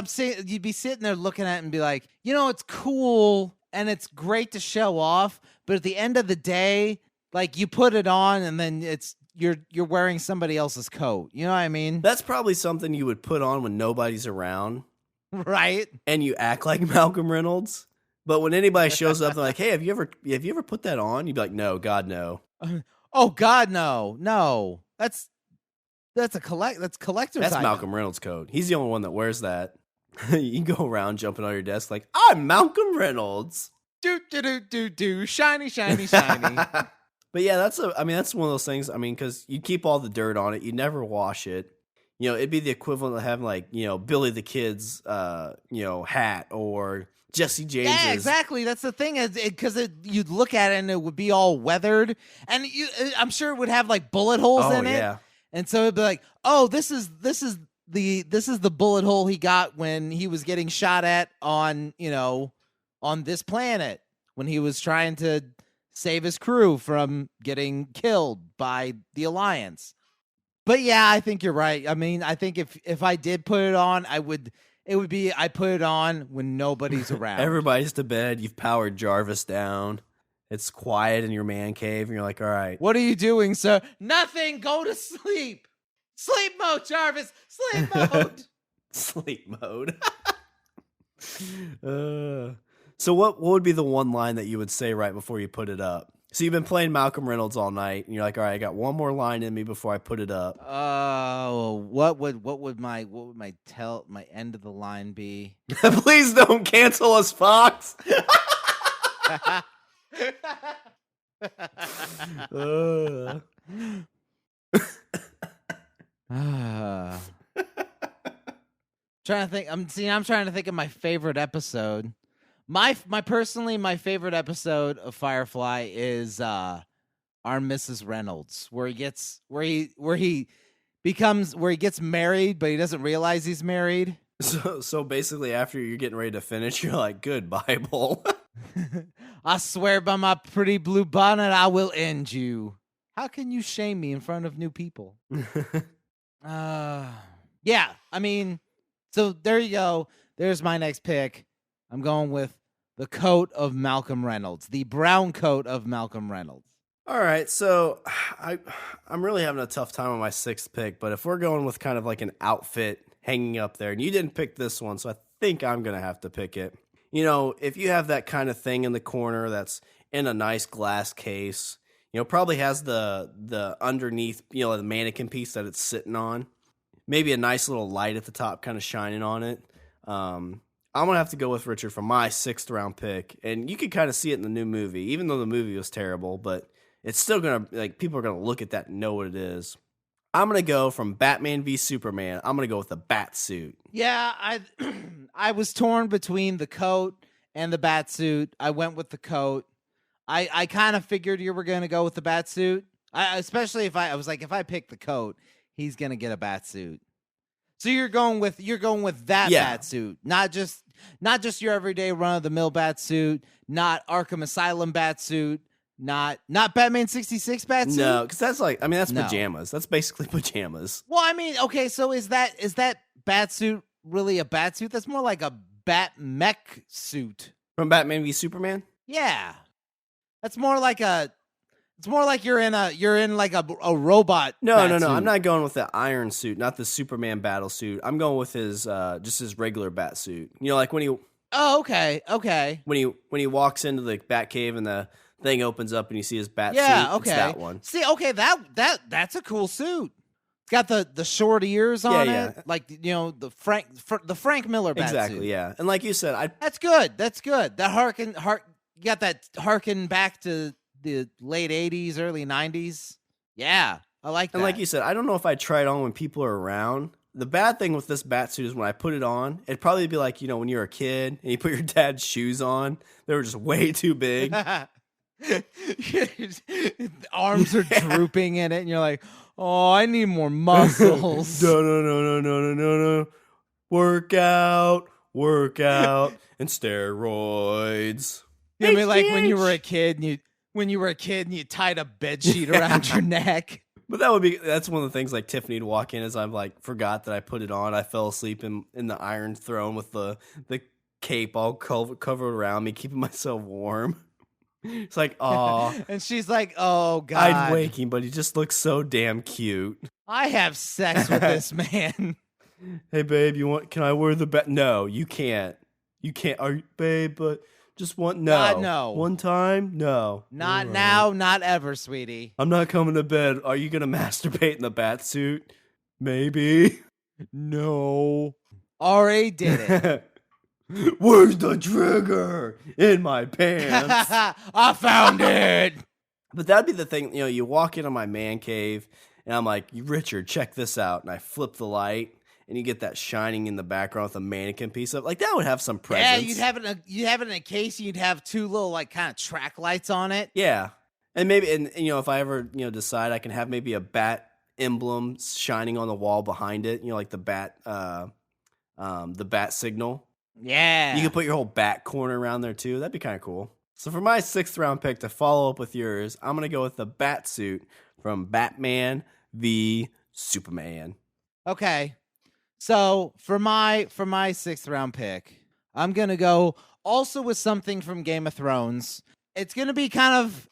you'd be sitting there looking at it and be like, it's cool and it's great to show off, but at the end of the day, like, you put it on and then you're wearing somebody else's coat. You know what I mean? That's probably something you would put on when nobody's around. Right. And you act like Malcolm Reynolds. But when anybody shows up, they're like, "Hey, have you ever put that on?" You'd be like, "No, God, no." Oh God, no. That's collector's That's item. Malcolm Reynolds' coat. He's the only one that wears that. You go around jumping on your desk like, "I'm Malcolm Reynolds." Do shiny. But yeah, that's one of those things. I mean, because you keep all the dirt on it, you never wash it. It'd be the equivalent of having like Billy the Kid's hat or Jesse James's. Yeah, exactly. That's the thing, because you'd look at it and it would be all weathered, and I'm sure it would have like bullet holes in it. Yeah. And so it'd be like, oh, this is the bullet hole he got when he was getting shot at on this planet when he was trying to save his crew from getting killed by the Alliance. But yeah, I think you're right. I mean, I think if I did put it on, I put it on when nobody's around. Everybody's to bed. You've powered Jarvis down. It's quiet in your man cave, and you're like, all right. What are you doing, sir? Nothing. Go to sleep. Sleep mode, Jarvis. Sleep mode. Sleep mode. So what would be the one line that you would say right before you put it up? So you've been playing Malcolm Reynolds all night, and you're like, all right, I got one more line in me before I put it up. What would my end of the line be? Please don't cancel us, Fox. Trying to think. I'm trying to think of my favorite episode. My favorite episode of Firefly is our Mrs. Reynolds, where he gets married, but he doesn't realize he's married. So basically, after you're getting ready to finish, you're like, "Good Bible." I swear by my pretty blue bonnet, I will end you. How can you shame me in front of new people? Yeah, I mean, so there you go. There's my next pick. I'm going with the coat of Malcolm Reynolds, the brown coat of Malcolm Reynolds. All right, so I'm really having a tough time on my sixth pick, but if we're going with kind of like an outfit hanging up there, and you didn't pick this one, so I think I'm going to have to pick it. If you have that kind of thing in the corner that's in a nice glass case, probably has the underneath, the mannequin piece that it's sitting on, maybe a nice little light at the top kind of shining on it. I'm going to have to go with Richard for my sixth round pick, and you can kind of see it in the new movie, even though the movie was terrible, but it's still going to, people are going to look at that and know what it is. I'm going to go from Batman v Superman. I'm going to go with the bat suit. Yeah, I was torn between the coat and the bat suit. I went with the coat. I kind of figured you were going to go with the bat suit. Especially if I was like, if I pick the coat, he's going to get a bat suit. So you're going with that bat suit, not just your everyday run of the mill bat suit, not Arkham Asylum bat suit, Not Batman 66 Batsuit? No, because that's that's No. pajamas. That's basically pajamas. Well, I mean, okay, so is that Batsuit really a Batsuit? That's more like a Bat mech suit. From Batman v Superman? Yeah. It's more like you're in like a robot. No. Batsuit. I'm not going with the iron suit, not the Superman battle suit. I'm going with his just his regular bat suit. You know, like when he Oh, okay. when he walks into the Batcave and the thing opens up and you see his bat Yeah, suit. okay. It's that one. See, okay, that's a cool suit. It's got the short ears on it, like the Frank Miller bat Exactly, suit. yeah. And like you said, That's good. That you got that harken back to the late 80s, early 90s. Yeah, I like that. And like you said, I don't know if I'd try it on when people are around. The bad thing with this bat suit is when I put it on, it'd probably be like, when you were a kid and you put your dad's shoes on. They were just way too big. Arms are drooping in it, and you're like, oh, I need more muscles. No. Workout, and steroids. You know, I mean, like when you were a kid and you tied a bed sheet around your neck. But that's one of the things like Tiffany'd walk in as I'm forgot that I put it on. I fell asleep in the Iron Throne with the cape all covered around me, keeping myself warm. It's like, aw. And she's like, oh, God. I'd wake him, but he just looks so damn cute. I have sex with this man. Hey, babe, can I wear the bat? No, you can't. You can't. Babe, but just one. No. God, no. One time? No. Not now, not ever, sweetie. I'm not coming to bed. Are you going to masturbate in the bat suit? Maybe. No. Already did it. Where's the trigger? In my pants. I found it. But that'd be the thing, you walk into my man cave and I'm like, Richard, check this out. And I flip the light and you get that shining in the background with a mannequin piece of that would have some presence. Yeah, you'd have it in a case. You'd have two little kind of track lights on it. Yeah. And maybe, if I ever, decide I can have maybe a bat emblem shining on the wall behind it, like the bat signal. Yeah. You can put your whole back corner around there too. That'd be kind of cool. So for my 6th round pick to follow up with yours, I'm going to go with the bat suit from Batman v Superman. Okay. So for my 6th round pick, I'm going to go also with something from Game of Thrones. It's going to be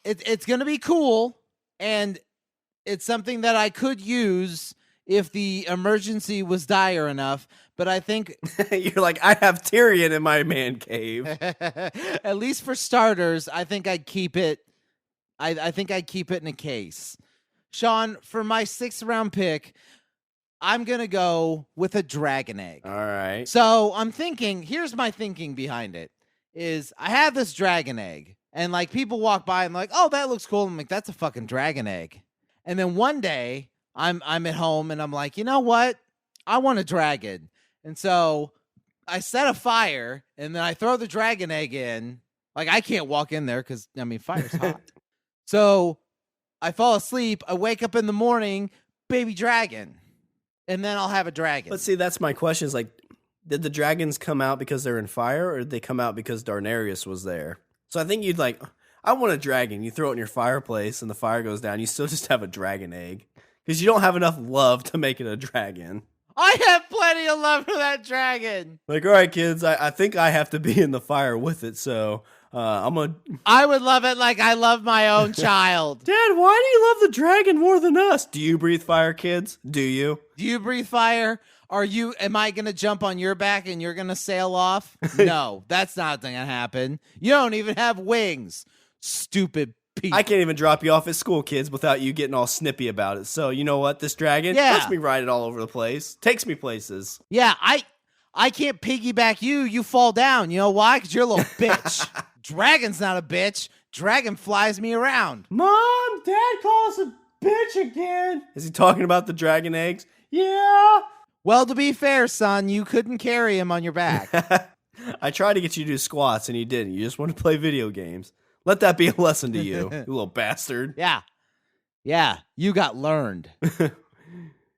it's going to be cool, and it's something that I could use if the emergency was dire enough, but I think you're like, I have Tyrion in my man cave. At least for starters, I think I'd keep it. I think I'd keep it in a case. Shawn, for my 6th round pick, I'm gonna go with a dragon egg. All right. So I'm thinking. Here's my thinking behind it: is I have this dragon egg, and people walk by and oh, that looks cool. I'm like, that's a fucking dragon egg. And then one day I'm at home and I'm like, you know what? I want a dragon. And so I set a fire and then I throw the dragon egg in. I can't walk in there because, fire's hot. So I fall asleep. I wake up in the morning, baby dragon. And then I'll have a dragon. But see, that's my question is did the dragons come out because they're in fire or did they come out because Darnarius was there? So I think you'd I want a dragon. You throw it in your fireplace and the fire goes down. You still just have a dragon egg because you don't have enough love to make it a dragon. I have plenty of love for that dragon. All right, kids, I think I have to be in the fire with it, so I'm going to... I would love it like I love my own child. Dad, why do you love the dragon more than us? Do you breathe fire, kids? Do you? Do you breathe fire? Am I going to jump on your back and you're going to sail off? No, that's not going to happen. You don't even have wings, stupid people. I can't even drop you off at school, kids, without you getting all snippy about it. So, you know what? This dragon lets me ride it all over the place. Takes me places. Yeah, I can't piggyback you. You fall down. You know why? Because you're a little bitch. Dragon's not a bitch. Dragon flies me around. Mom, Dad calls a bitch again. Is he talking about the dragon eggs? Yeah. Well, to be fair, son, you couldn't carry him on your back. I tried to get you to do squats, and you didn't. You just want to play video games. Let that be a lesson to you, you little bastard. Yeah. Yeah, you got learned.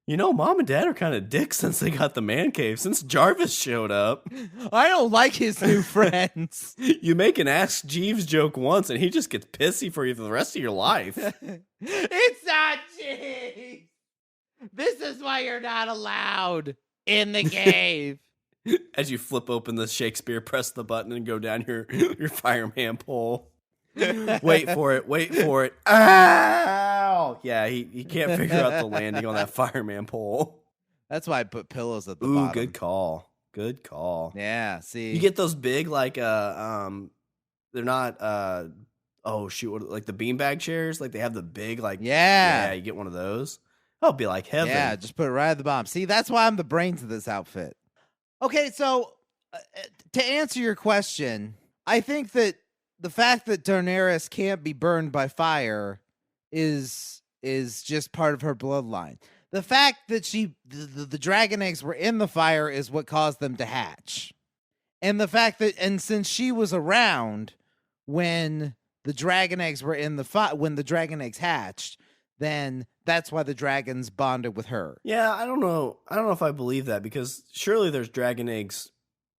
You know, Mom and Dad are kind of dicks since they got the man cave, since Jarvis showed up. I don't like his new friends. You make an Ask Jeeves joke once, and he just gets pissy for you for the rest of your life. It's not Jeeves. This is why you're not allowed in the cave. As you flip open the Shakespeare, press the button, and go down your fireman pole. Wait for it. Ow! Yeah, he can't figure out the landing on that fireman pole. That's why I put pillows at the Ooh, bottom. good call. Good call. Yeah, see. You get those big, like, they're not, like the beanbag chairs? Like, they have the big, like, yeah, you get one of those. That'll be like heaven. Yeah, just put it right at the bottom. See, that's why I'm the brains of this outfit. Okay, so to answer your question, I think that the fact that Daenerys can't be burned by fire is just part of her bloodline. The fact that the dragon eggs were in the fire is what caused them to hatch. And the fact that, and since she was around when the dragon eggs were in the when the dragon eggs hatched, then that's why the dragons bonded with her. Yeah, I don't know if I believe that, because surely there's dragon eggs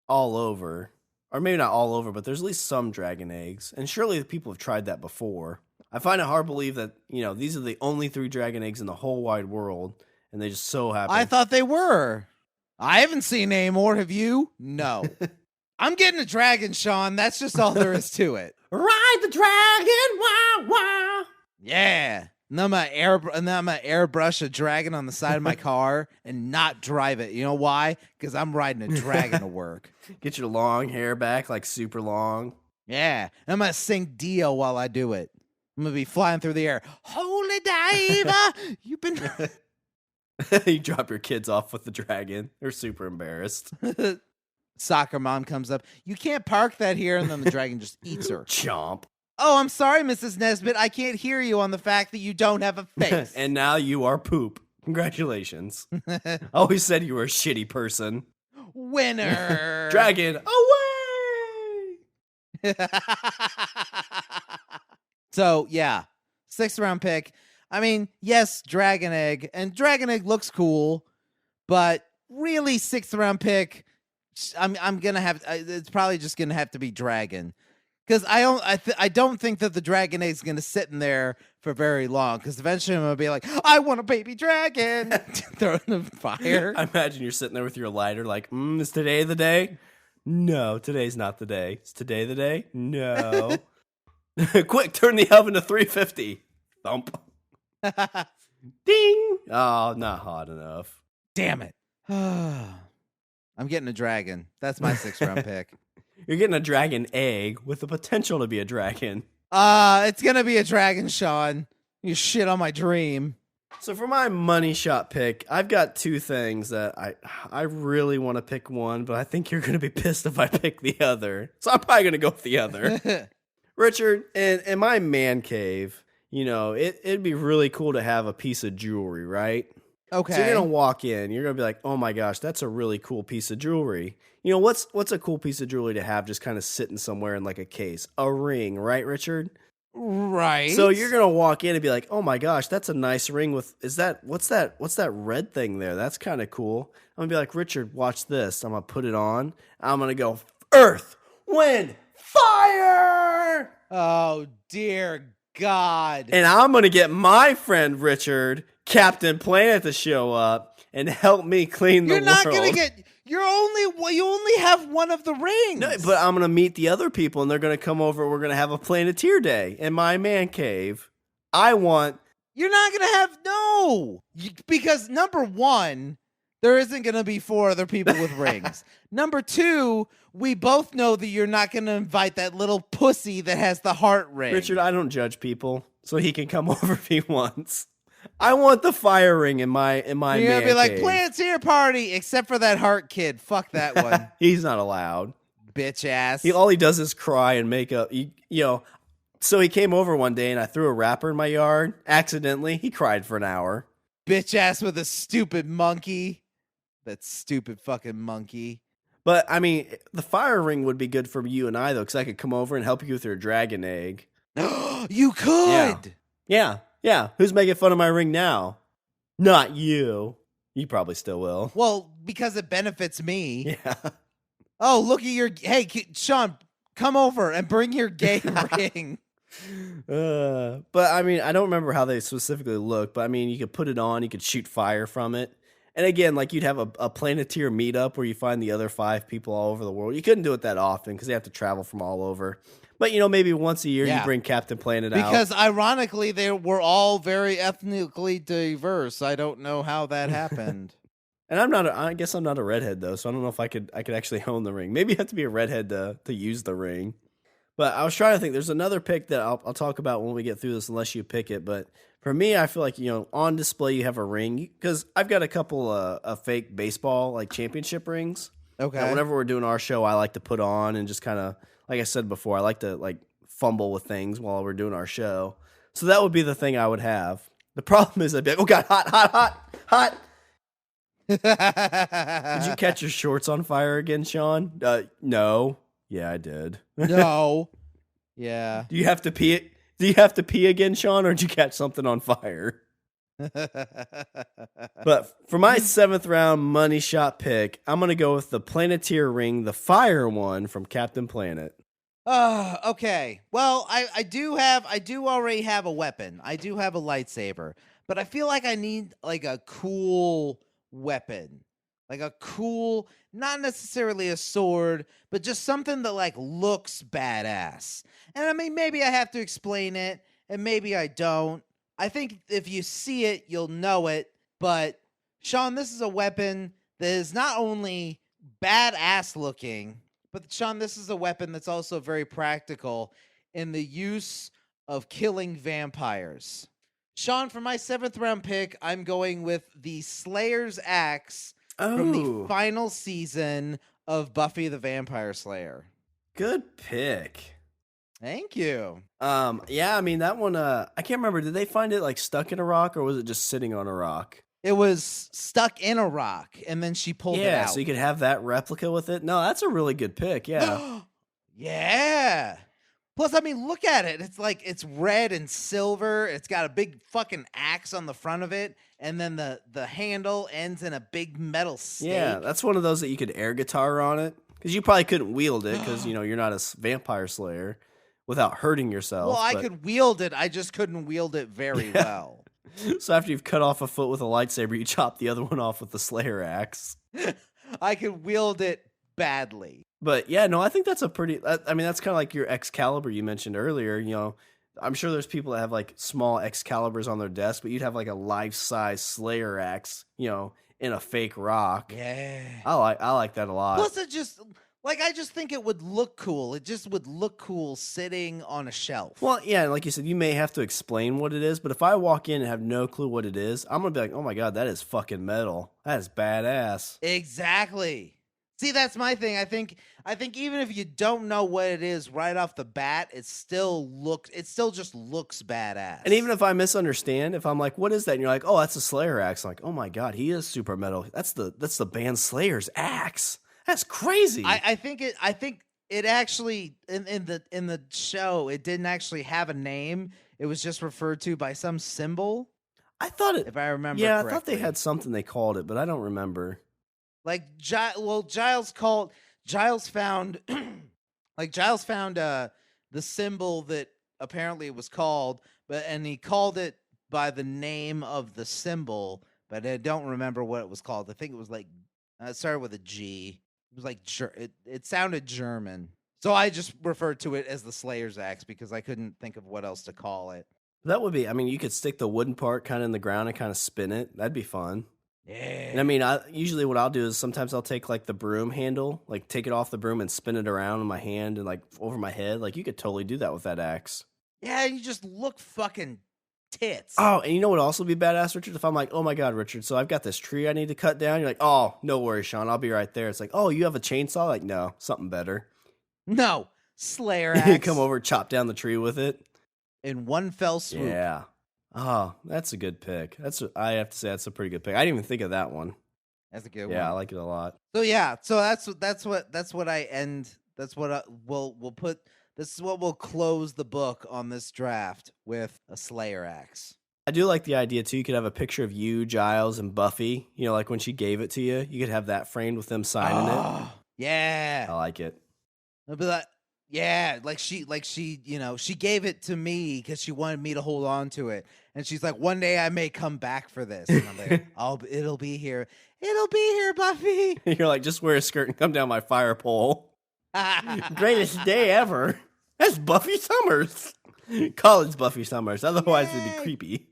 all over. Or maybe not all over, but there's at least some dragon eggs. And surely the people have tried that before. I find it hard to believe that, these are the only 3 dragon eggs in the whole wide world, and they just so happen. I thought they were. I haven't seen any more, have you? No. I'm getting a dragon, Shawn. That's just all there is to it. Ride the dragon, wah, wah. Yeah. And then I'm gonna airbrush a dragon on the side of my car and not drive it. You know why? Because I'm riding a dragon to work. Get your long hair back, like super long. Yeah. And I'm gonna sing Dio while I do it. I'm gonna be flying through the air. Holy diver, you've been. You drop your kids off with the dragon. They're super embarrassed. Soccer mom comes up. You can't park that here, and then the dragon just eats her. Chomp. Oh, I'm sorry, Mrs. Nesbitt. I can't hear you on the fact that you don't have a face. And now you are poop. Congratulations. I always said you were a shitty person. Winner. Dragon away. So, yeah. 6th round pick. I mean, yes, Dragon Egg. And Dragon Egg looks cool. But really, 6th round pick, I'm going to have... It's probably just going to have to be Dragon. Because I don't think that the dragon egg is going to sit in there for very long. Because eventually I'm going to be like, I want a baby dragon. Throw it in the fire. I imagine you're sitting there with your lighter like, is today the day? No, today's not the day. Is today the day? No. Quick, turn the oven to 350. Thump. Ding. Oh, not hot enough. Damn it. I'm getting a dragon. That's my 6th round pick. You're getting a dragon egg with the potential to be a dragon. It's going to be a dragon, Shawn. You shit on my dream. So for my money shot pick, I've got 2 things that I really want to pick one, but I think you're going to be pissed if I pick the other. So I'm probably going to go with the other. Richard, in my man cave, it'd be really cool to have a piece of jewelry, right? Okay. So you're going to walk in, you're going to be like, oh my gosh, that's a really cool piece of jewelry. What's a cool piece of jewelry to have just kind of sitting somewhere in like a case? A ring, right, Richard? Right. So you're going to walk in and be like, oh my gosh, that's a nice ring with, what's that red thing there? That's kind of cool. I'm going to be like, Richard, watch this. I'm going to put it on. I'm going to go, Earth, Wind, Fire! Oh, dear God. And I'm going to get my friend Richard, Captain Planet, to show up and help me clean the world. You're not going to get... You only have one of the rings. No, but I'm going to meet the other people, and they're going to come over. We're going to have a Planeteer Day in my man cave. You're not going to have... No. Because, number 1, there isn't going to be 4 other people with rings. Number 2, we both know that you're not going to invite that little pussy that has the heart ring. Richard, I don't judge people, so he can come over if he wants. I want the fire ring in my You're man going to be like, cave. Planeteer party, except for that heart kid. Fuck that one. He's not allowed. Bitch ass. All he does is cry and make up. So he came over one day and I threw a wrapper in my yard. Accidentally, he cried for an hour. Bitch ass with a stupid monkey. That stupid fucking monkey. But, I mean, the fire ring would be good for you and I, though, because I could come over and help you with your dragon egg. You could. Yeah. Who's making fun of my ring now? Not you. You probably still will. Well, because it benefits me. Yeah. Oh, look at your... Hey, Shawn, come over and bring your gay ring. But I mean, I don't remember how they specifically look, but I mean, you could put it on, you could shoot fire from it. And again, like you'd have a Planeteer meetup where you find the other 5 people all over the world. You couldn't do it that often because they have to travel from all over. But, maybe once a year you bring Captain Planet out. Because ironically, they were all very ethnically diverse. I don't know how that happened. And I guess I'm not a redhead though, so I don't know if I could actually own the ring. Maybe you have to be a redhead to use the ring. But I was trying to think. There's another pick that I'll talk about when we get through this, unless you pick it. But for me, I feel like on display you have a ring because I've got a couple of fake baseball like championship rings. Okay. And whenever we're doing our show, I like to put on and just kind of, like I said before, I like to like fumble with things while we're doing our show. So that would be the thing I would have. The problem is I'd be like, oh god, hot. Did you catch your shorts on fire again, Shawn? No. Yeah, I did. No. Yeah. Do you have to pee? Do you have to pee again, Shawn, or did you catch something on fire? But for my 7th round money shot pick, I'm gonna go with the Planeteer ring, the fire one from Captain Planet. Okay. Well, I do already have a weapon. I do have a lightsaber, but I feel like I need like a cool weapon. Like a cool, not necessarily a sword, but just something that like looks badass. And I mean, maybe I have to explain it, and maybe I don't. I think if you see it, you'll know it. But Shawn, this is a weapon that is not only badass looking, but Shawn, this is a weapon that's also very practical in the use of killing vampires. Shawn, for my 7th round pick, I'm going with the Slayer's Axe from the final season of Buffy the Vampire Slayer. Good pick. Thank you. Yeah, I mean that one. I can't remember. Did they find it like stuck in a rock, or was it just sitting on a rock? It was stuck in a rock, and then she pulled it out. Yeah, so you could have that replica with it. No, that's a really good pick. Yeah. Yeah. Plus, I mean, look at it. It's like it's red and silver. It's got a big fucking axe on the front of it, and then the handle ends in a big metal stake. Yeah, that's one of those that you could air guitar on it, because you probably couldn't wield it because you're not a vampire slayer without hurting yourself. Well, I could wield it. I just couldn't wield it very well. So after you've cut off a foot with a lightsaber, you chop the other one off with the Slayer axe. I could wield it badly. But yeah, no, I think that's a pretty. I mean, that's kind of like your Excalibur you mentioned earlier. I'm sure there's people that have like small Excaliburs on their desk, but you'd have like a life-size Slayer axe, in a fake rock. Yeah, I like that a lot. Plus, it just I just think it would look cool. It just would look cool sitting on a shelf. Well, yeah, like you said, you may have to explain what it is, but if I walk in and have no clue what it is, I'm gonna be like, oh my god, that is fucking metal. That is badass. Exactly. See, that's my thing. I think even if you don't know what it is right off the bat, it still just looks badass. And even if I misunderstand, if I'm like, what is that? And you're like, oh, that's a Slayer axe. I'm like, oh my god, he is super metal. That's the band Slayer's axe. That's crazy. I think it actually in the show it didn't actually have a name. It was just referred to by some symbol. I thought it. If I remember, yeah, correctly. I thought they had something they called it, but I don't remember. Like Giles found the symbol that apparently it was called, and he called it by the name of the symbol, but I don't remember what it was called. I think it was like it started with a G. It was like it sounded German, so I just referred to it as the Slayer's axe because I couldn't think of what else to call it. That would be. I mean, you could stick the wooden part kind of in the ground and kind of spin it. That'd be fun. Yeah. And I mean, usually what I'll do is sometimes I'll take like the broom handle, like take it off the broom and spin it around in my hand and like over my head. Like you could totally do that with that axe. Yeah, you just look fucking tits. Oh, and you know what would also be badass, Richard? If I'm like, oh my god, Richard, so I've got this tree I need to cut down. You're like, oh, no worries, Shawn, I'll be right there. It's like, oh, you have a chainsaw? Like, no, something better. No, Slayer axe. You come over, chop down the tree with it. In one fell swoop. Yeah. Oh, that's a good pick. I have to say that's a pretty good pick. I didn't even think of that one. That's a good one. Yeah, I like it a lot. So yeah, that's what I end. That's what we'll put. This is what we'll close the book on this draft with, a Slayer axe. I do like the idea too. You could have a picture of you, Giles, and Buffy. You know, like when she gave it to you, you could have that framed with them signing it. Yeah. I like it. I'll be like, yeah, she gave it to me because she wanted me to hold on to it, and she's like, one day I may come back for this. And I'm like, it'll be here, Buffy. You're like, just wear a skirt and come down my fire pole. Greatest day ever. That's Buffy Summers. Call it Buffy Summers, otherwise it'd be creepy.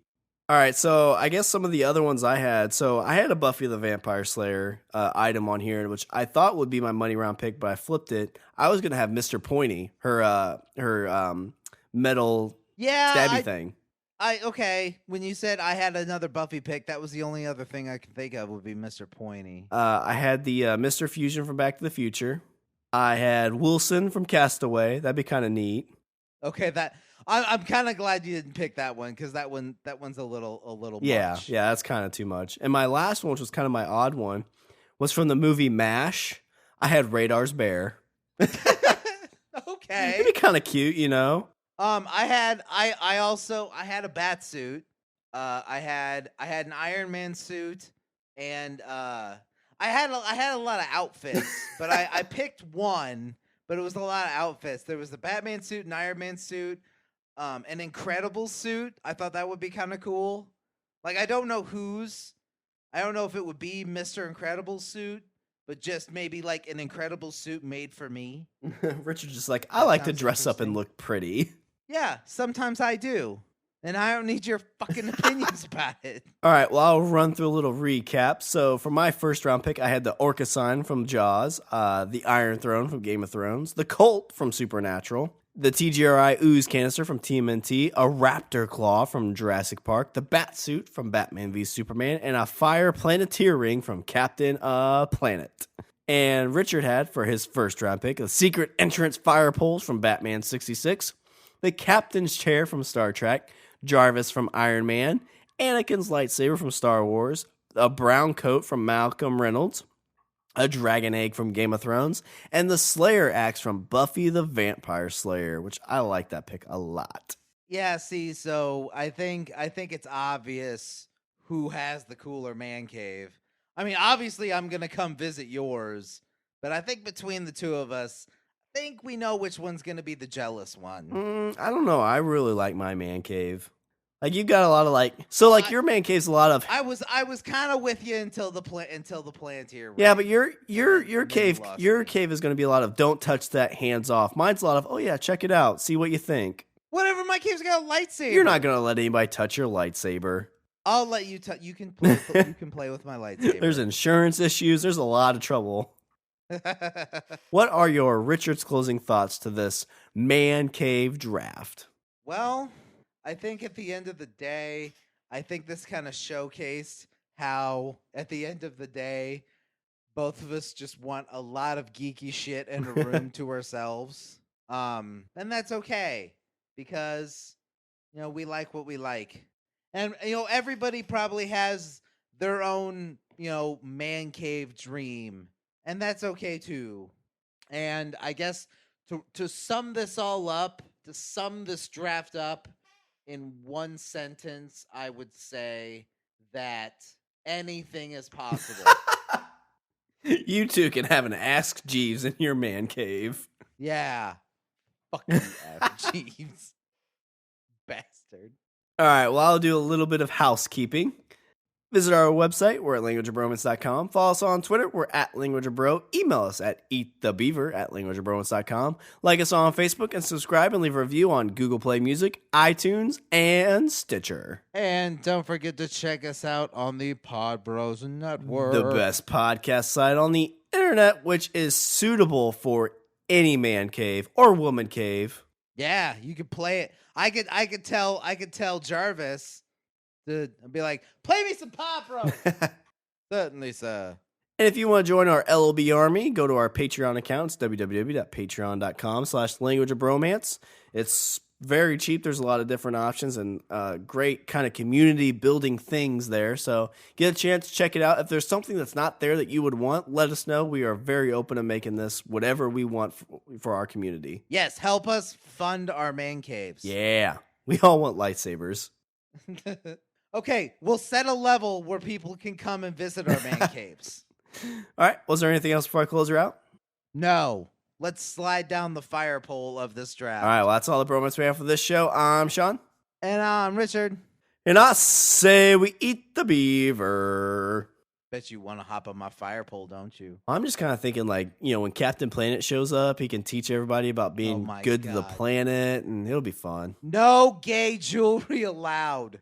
All right, so I guess some of the other ones I had. So I had a Buffy the Vampire Slayer item on here, which I thought would be my money round pick, but I flipped it. I was gonna have Mr. Pointy, her metal stabby thing. Okay. When you said I had another Buffy pick, that was the only other thing I could think of would be Mr. Pointy. I had the Mr. Fusion from Back to the Future. I had Wilson from Castaway. That'd be kind of neat. Okay, I'm kind of glad you didn't pick that one because that one's a little much. Yeah, that's kind of too much. And my last one, which was kind of my odd one, was from the movie MASH. I had Radar's bear. Okay, it'd be kind of cute, you know. I had a bat suit. I had an Iron Man suit, and I had a lot of outfits, but I picked one. But it was a lot of outfits. There was the Batman suit, an Iron Man suit, an Incredible suit. I thought that would be kind of cool. Like, I don't know if it would be Mr. Incredible suit, but just maybe like an Incredible suit made for me. Richard's just like, I like to dress up and look pretty. Yeah, sometimes I do. And I don't need your fucking opinions about it. All right, well, I'll run through a little recap. So for my first round pick, I had the Orca Sign from Jaws, the Iron Throne from Game of Thrones, the Colt from Supernatural, the TGRI Ooze Canister from TMNT, a Raptor Claw from Jurassic Park, the Bat Suit from Batman v Superman, and a Fire Planeteer Ring from Captain Planet. And Richard had, for his first round pick, the Secret Entrance Fire Poles from Batman 66, the Captain's Chair from Star Trek, Jarvis from Iron Man, Anakin's lightsaber from Star Wars, a brown coat from Malcolm Reynolds, a dragon egg from Game of Thrones, and the Slayer axe from Buffy the Vampire Slayer, which I like that pick a lot. Yeah, see, so I think it's obvious who has the cooler man cave. I mean, obviously I'm going to come visit yours, but I think between the two of us, I think we know which one's going to be the jealous one. I don't know. I really like my man cave. Like, you've got a lot of your man cave's a lot of. I was kind of with you until the Planeteer. Yeah, but your cave is going to be a lot of don't touch that, hands off. Mine's a lot of, oh yeah, check it out, see what you think. Whatever, my cave's got a lightsaber. You're not going to let anybody touch your lightsaber. I'll let you touch. You can play with my lightsaber. There's insurance issues. There's a lot of trouble. What are your Richard's closing thoughts to this man cave draft? Well, I think at the end of the day, I think this kind of showcased how, at the end of the day, both of us just want a lot of geeky shit in a room to ourselves. And that's okay because, we like what we like. And, everybody probably has their own, man cave dream. And that's okay too. And I guess to sum this all up, to sum this draft up in one sentence, I would say that anything is possible. You two can have an Ask Jeeves in your man cave. Yeah. Fuck you, Ask Jeeves. Bastard. All right, well, I'll do a little bit of housekeeping. Visit our website. We're at languageofbromance.com. Follow us on Twitter. We're at languageofbro. Email us at eatthebeaver@languageofbromance.com. Like us on Facebook and subscribe and leave a review on Google Play Music, iTunes, and Stitcher. And don't forget to check us out on the Pod Bros Network. The best podcast site on the internet, which is suitable for any man cave or woman cave. Yeah, you could play it. I could tell Jarvis to be like, play me some Pop Bros. Certainly, sir. And if you want to join our LOB army, go to our Patreon accounts, www.patreon.com/languageofbromance. It's very cheap. There's a lot of different options and great kind of community building things there. So get a chance to check it out. If there's something that's not there that you would want, let us know. We are very open to making this whatever we want for our community. Yes, help us fund our man caves. Yeah, we all want lightsabers. Okay, we'll set a level where people can come and visit our man caves. All right. Was there anything else before I close her out? No. Let's slide down the fire pole of this draft. All right. Well, that's all the bromance we have for this show. I'm Shawn. And I'm Richard. And I say we eat the beaver. Bet you want to hop on my fire pole, don't you? I'm just kind of thinking, like, when Captain Planet shows up, he can teach everybody about being good to the planet, and it'll be fun. No gay jewelry allowed.